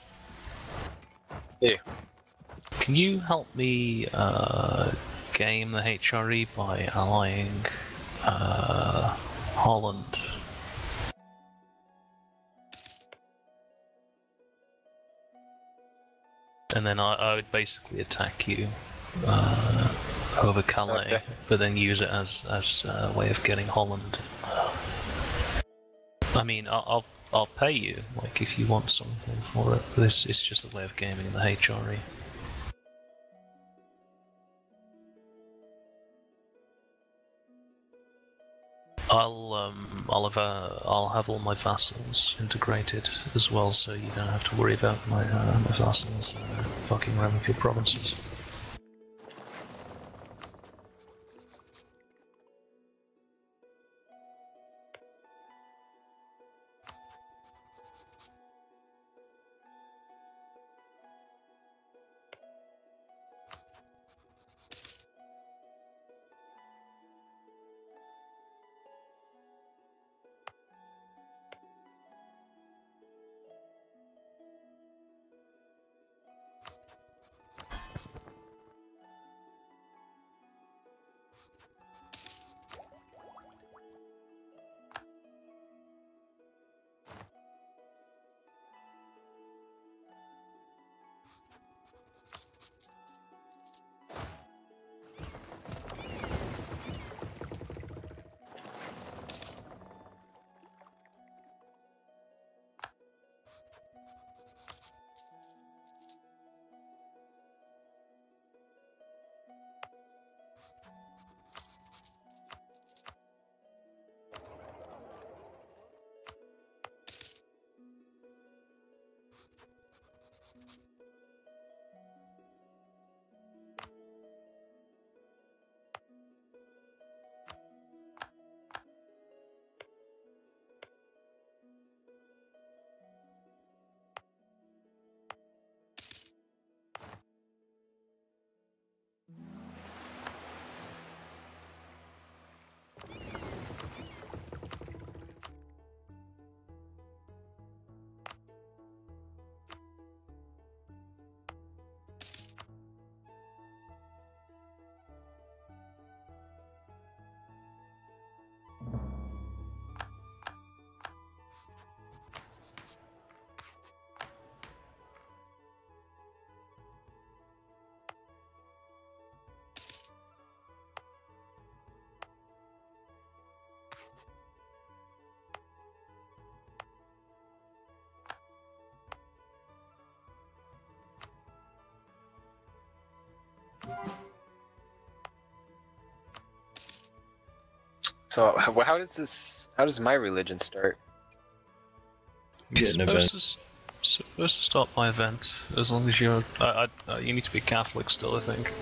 Yeah. Can you help me game the HRE by allying Holland? And then I would basically attack you over Calais, Okay. but then use it as a way of getting Holland. I mean, I'll pay you, like, if you want something for it, but it's just a way of gaming the HRE. I'll have all my vassals integrated as well, so you don't have to worry about my vassals fucking around with your provinces. So how does my religion start? It's Get an event. supposed to start by event, as long as you're. You need to be Catholic still, I think.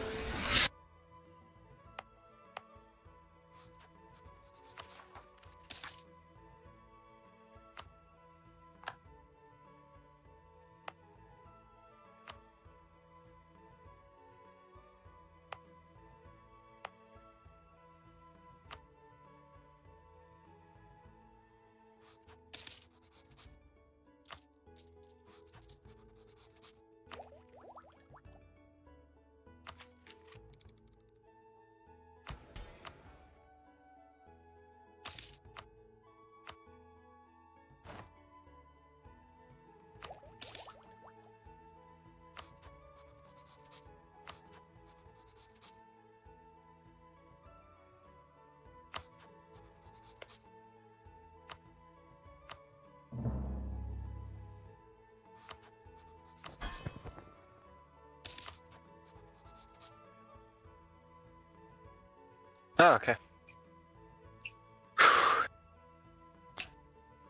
Oh, okay.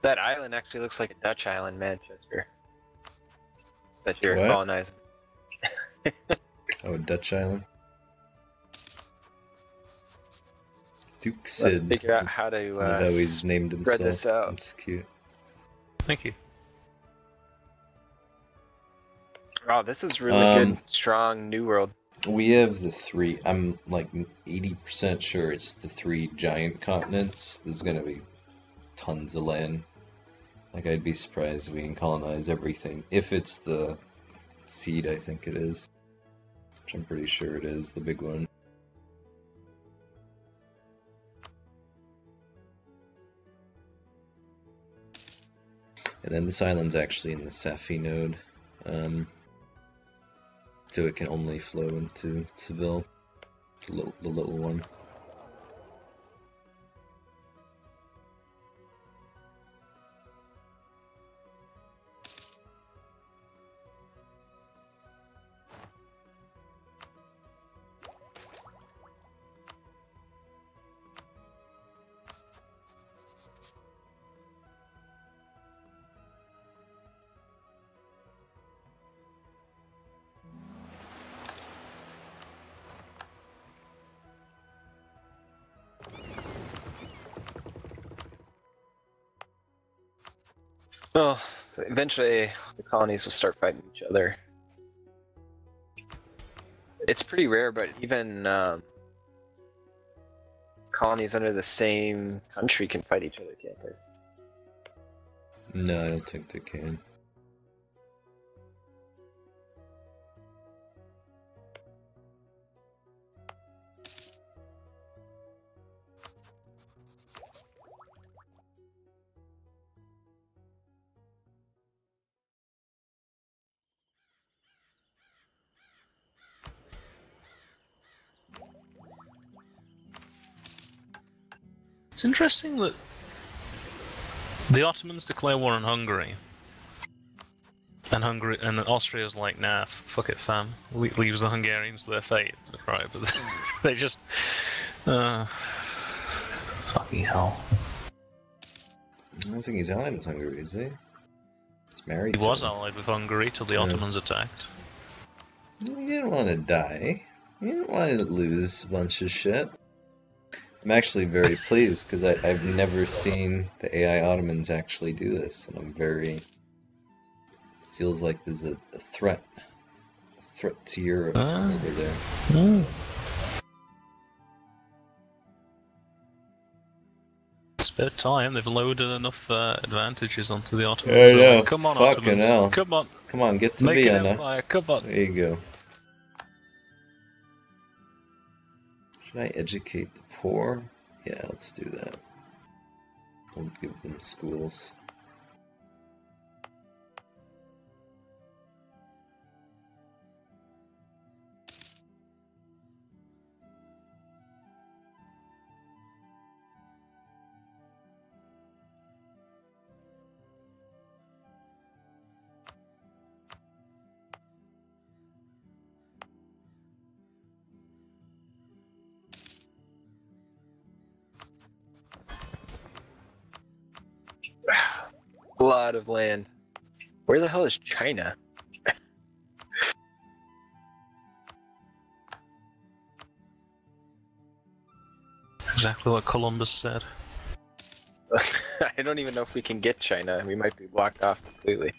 That island actually looks like a Dutch island, Manchester. That you're What? colonizing. Oh, Dutch island. Duke Let's Sid. figure out how I to love how he's named himself. spread this out. It's cute. Thank you. Wow, this is really good, strong New World. We have the three. I'm like 80% sure it's the three giant continents. There's gonna be tons of land. Like, I'd be surprised if we can colonize everything. If it's the seed, I think it is. Which I'm pretty sure it is, the big one. And then this island's actually in the Safi node. So it can only flow into Seville, the little one. Well, so eventually the colonies will start fighting each other. It's pretty rare, but even colonies under the same country can fight each other, can't they? No, I don't think they can. It's interesting that the Ottomans declare war on Hungary, and Austria's like, nah, fuck it, fam. Leaves the Hungarians to their fate, right? But they just, fucking hell. I don't think he's allied with Hungary, is he? He's married. He was allied with Hungary till the Ottomans attacked. He didn't want to die. He didn't want to lose a bunch of shit. I'm actually very pleased because I've never seen the AI Ottomans actually do this, and I'm very. Feels like there's a threat to Europe over there. It's about time they've loaded enough advantages onto the Ottomans. Yeah, like, come on, fucking Ottomans! hell. Come on, Get to make Vienna. an empire! Come on. There you go. Should I educate the poor? Yeah, let's do that. We'll give them schools. A lot of land. Where the hell is China? Exactly what Columbus said. I don't even know if we can get China. We might be blocked off completely.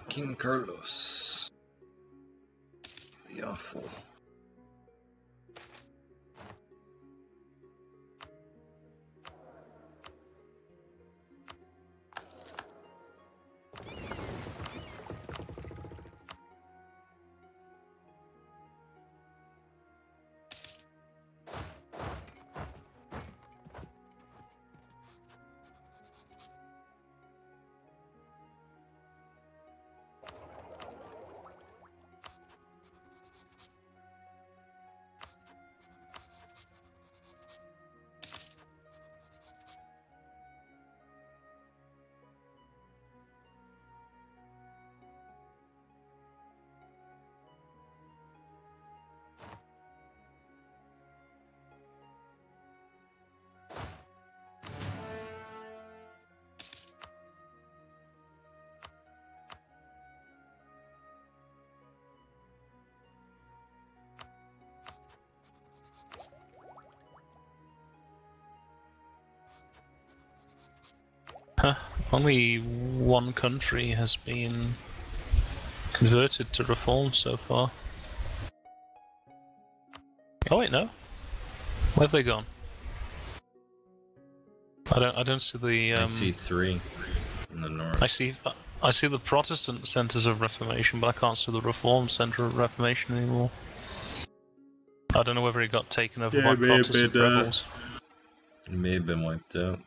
King Carlos. The awful. Huh. Only one country has been converted to reform so far. Oh wait, no. Where have they gone? I don't see the. I see 3 in the north. I see the Protestant centers of Reformation, but I can't see the Reformed center of Reformation anymore. I don't know whether it got taken over by Protestant rebels. It may have been wiped out.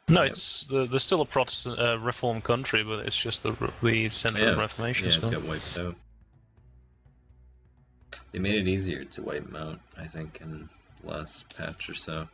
No, it's there's still a Protestant Reformed country, but it's just the center of Reformation. Yeah, it got wiped out. They made it easier to wipe them out, I think, in the last patch or so.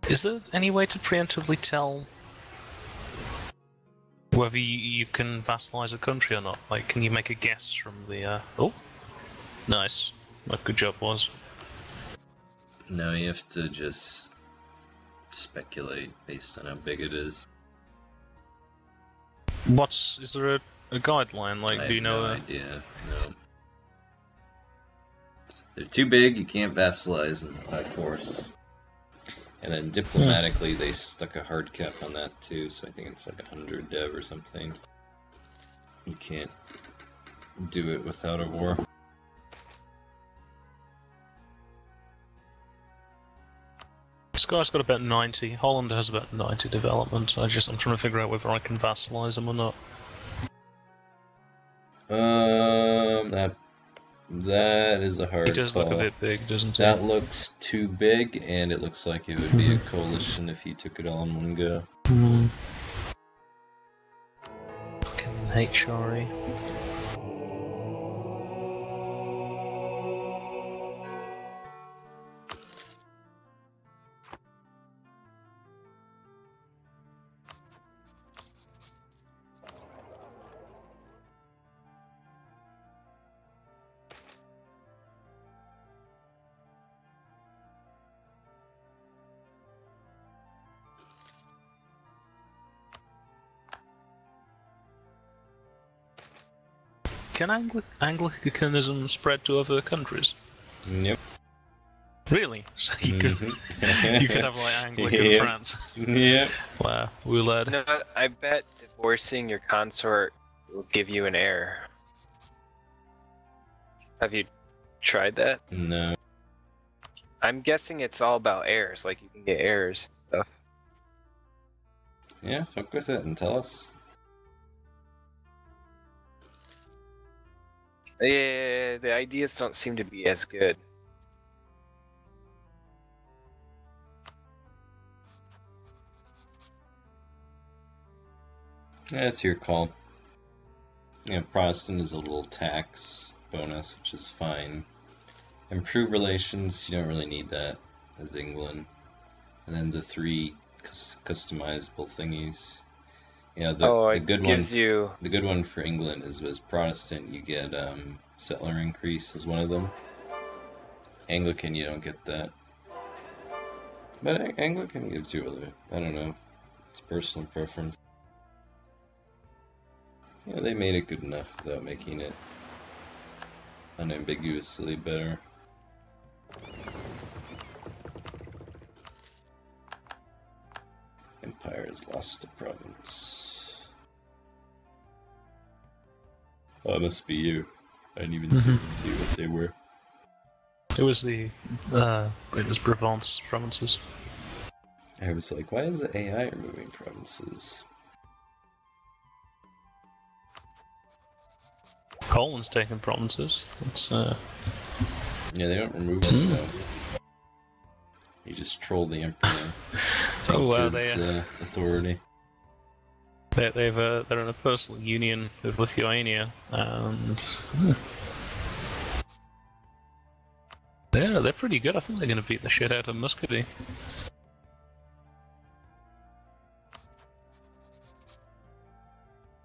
Is there any way to preemptively tell whether you can vassalize a country or not? Like, can you make a guess from the, Oh! Nice. Good job, Wazz. No, you have to just speculate based on how big it is. Is there a guideline? Like, I do you have know? no idea. No. They're too big, you can't vassalize them by force. And then diplomatically, they stuck a hard cap on that too, so I think it's like 100 dev or something. You can't do it without a war. This guy's got about 90. Holland has about 90 development. I'm trying to figure out whether I can vassalize them or not. That is a hard He does call. look a bit big, doesn't he? That looks too big, and it looks like it would be a coalition if you took it all in one go. Fucking HRE. Can Anglicanism spread to other countries? Yep. Really? So you could have like Anglican Yep. France. Yep. Wow, we led. No, I bet divorcing your consort will give you an heir. Have you tried that? No. I'm guessing it's all about heirs, like you can get heirs and stuff. Yeah, fuck with it and tell us. Yeah, the ideas don't seem to be as good. Yeah, it's your call. Yeah, Protestant is a little tax bonus, which is fine. Improve relations, you don't really need that as England. And then the 3 customizable thingies. Yeah, the good one. The good one for England is as Protestant, you get settler increase as one of them. Anglican, you don't get that. But Anglican gives you other. I don't know. It's personal preference. Yeah, they made it good enough without making it unambiguously better. Empire has lost a province. Oh, it must be you. I didn't even see what they were. It was Brabant's provinces. I was like, why is the AI removing provinces? Poland's taken provinces. It's Yeah, they don't remove them though. You just troll the emperor. Take his authority. They're in a personal union with Lithuania, and they're pretty good. I think they're going to beat the shit out of Muscovy.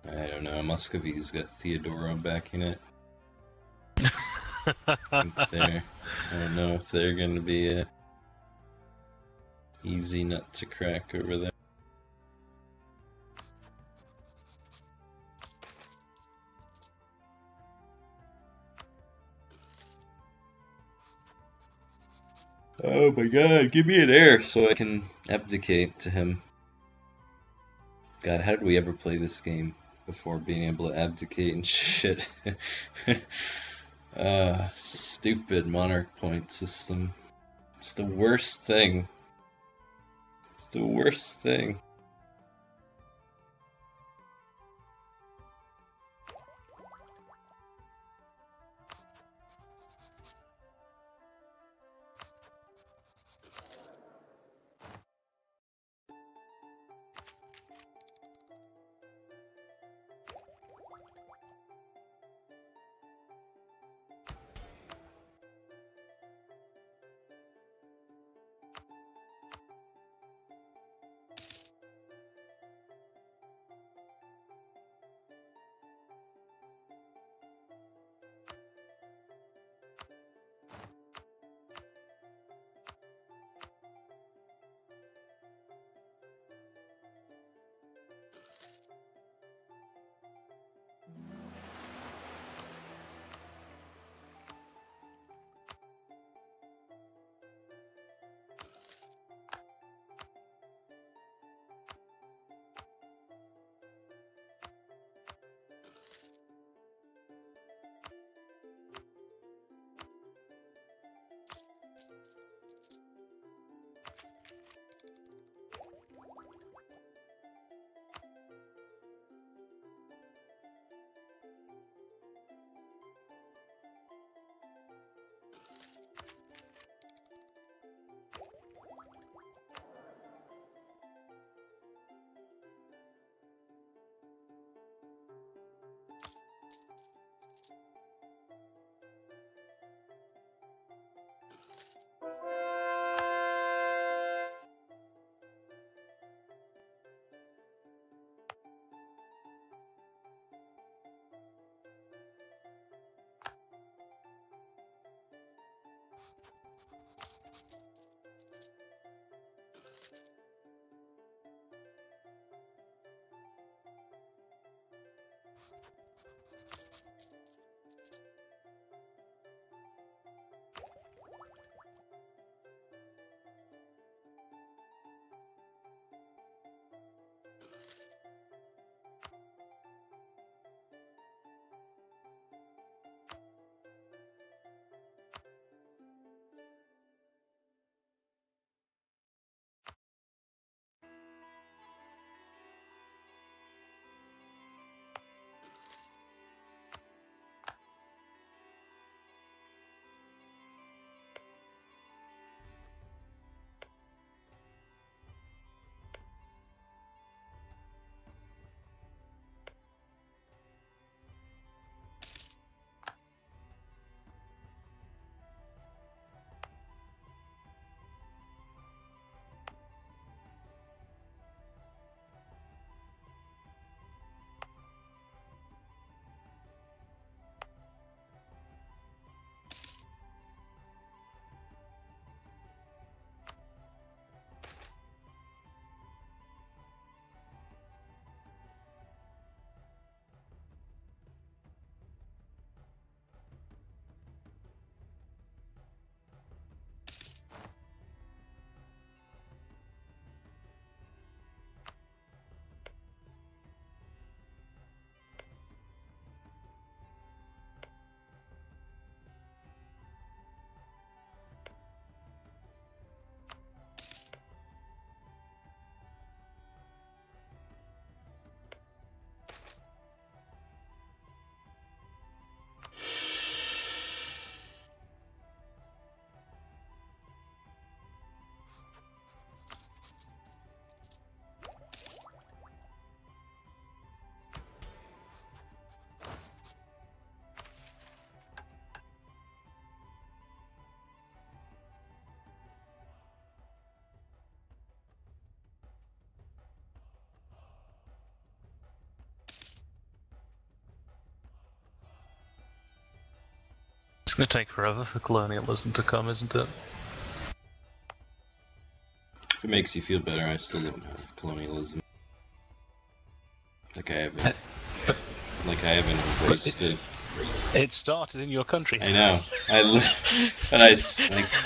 I don't know. Muscovy's got Theodora backing it. I don't know if they're going to be a easy nut to crack over there. Oh my god, give me an heir so I can abdicate to him. God, how did we ever play this game before being able to abdicate and shit? Stupid monarch point system. It's the worst thing. It's the worst thing. It's going to take forever for colonialism to come, isn't it? If it makes you feel better, I still don't have colonialism. Like I haven't embraced it. It started in your country. I know. But I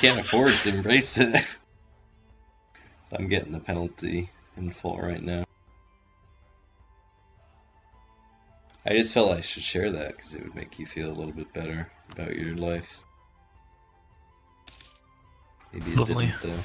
can't afford to embrace it. I'm getting the penalty in full right now. I just felt I should share that because it would make you feel a little bit better about your life. Maybe it Lovely. didn't though.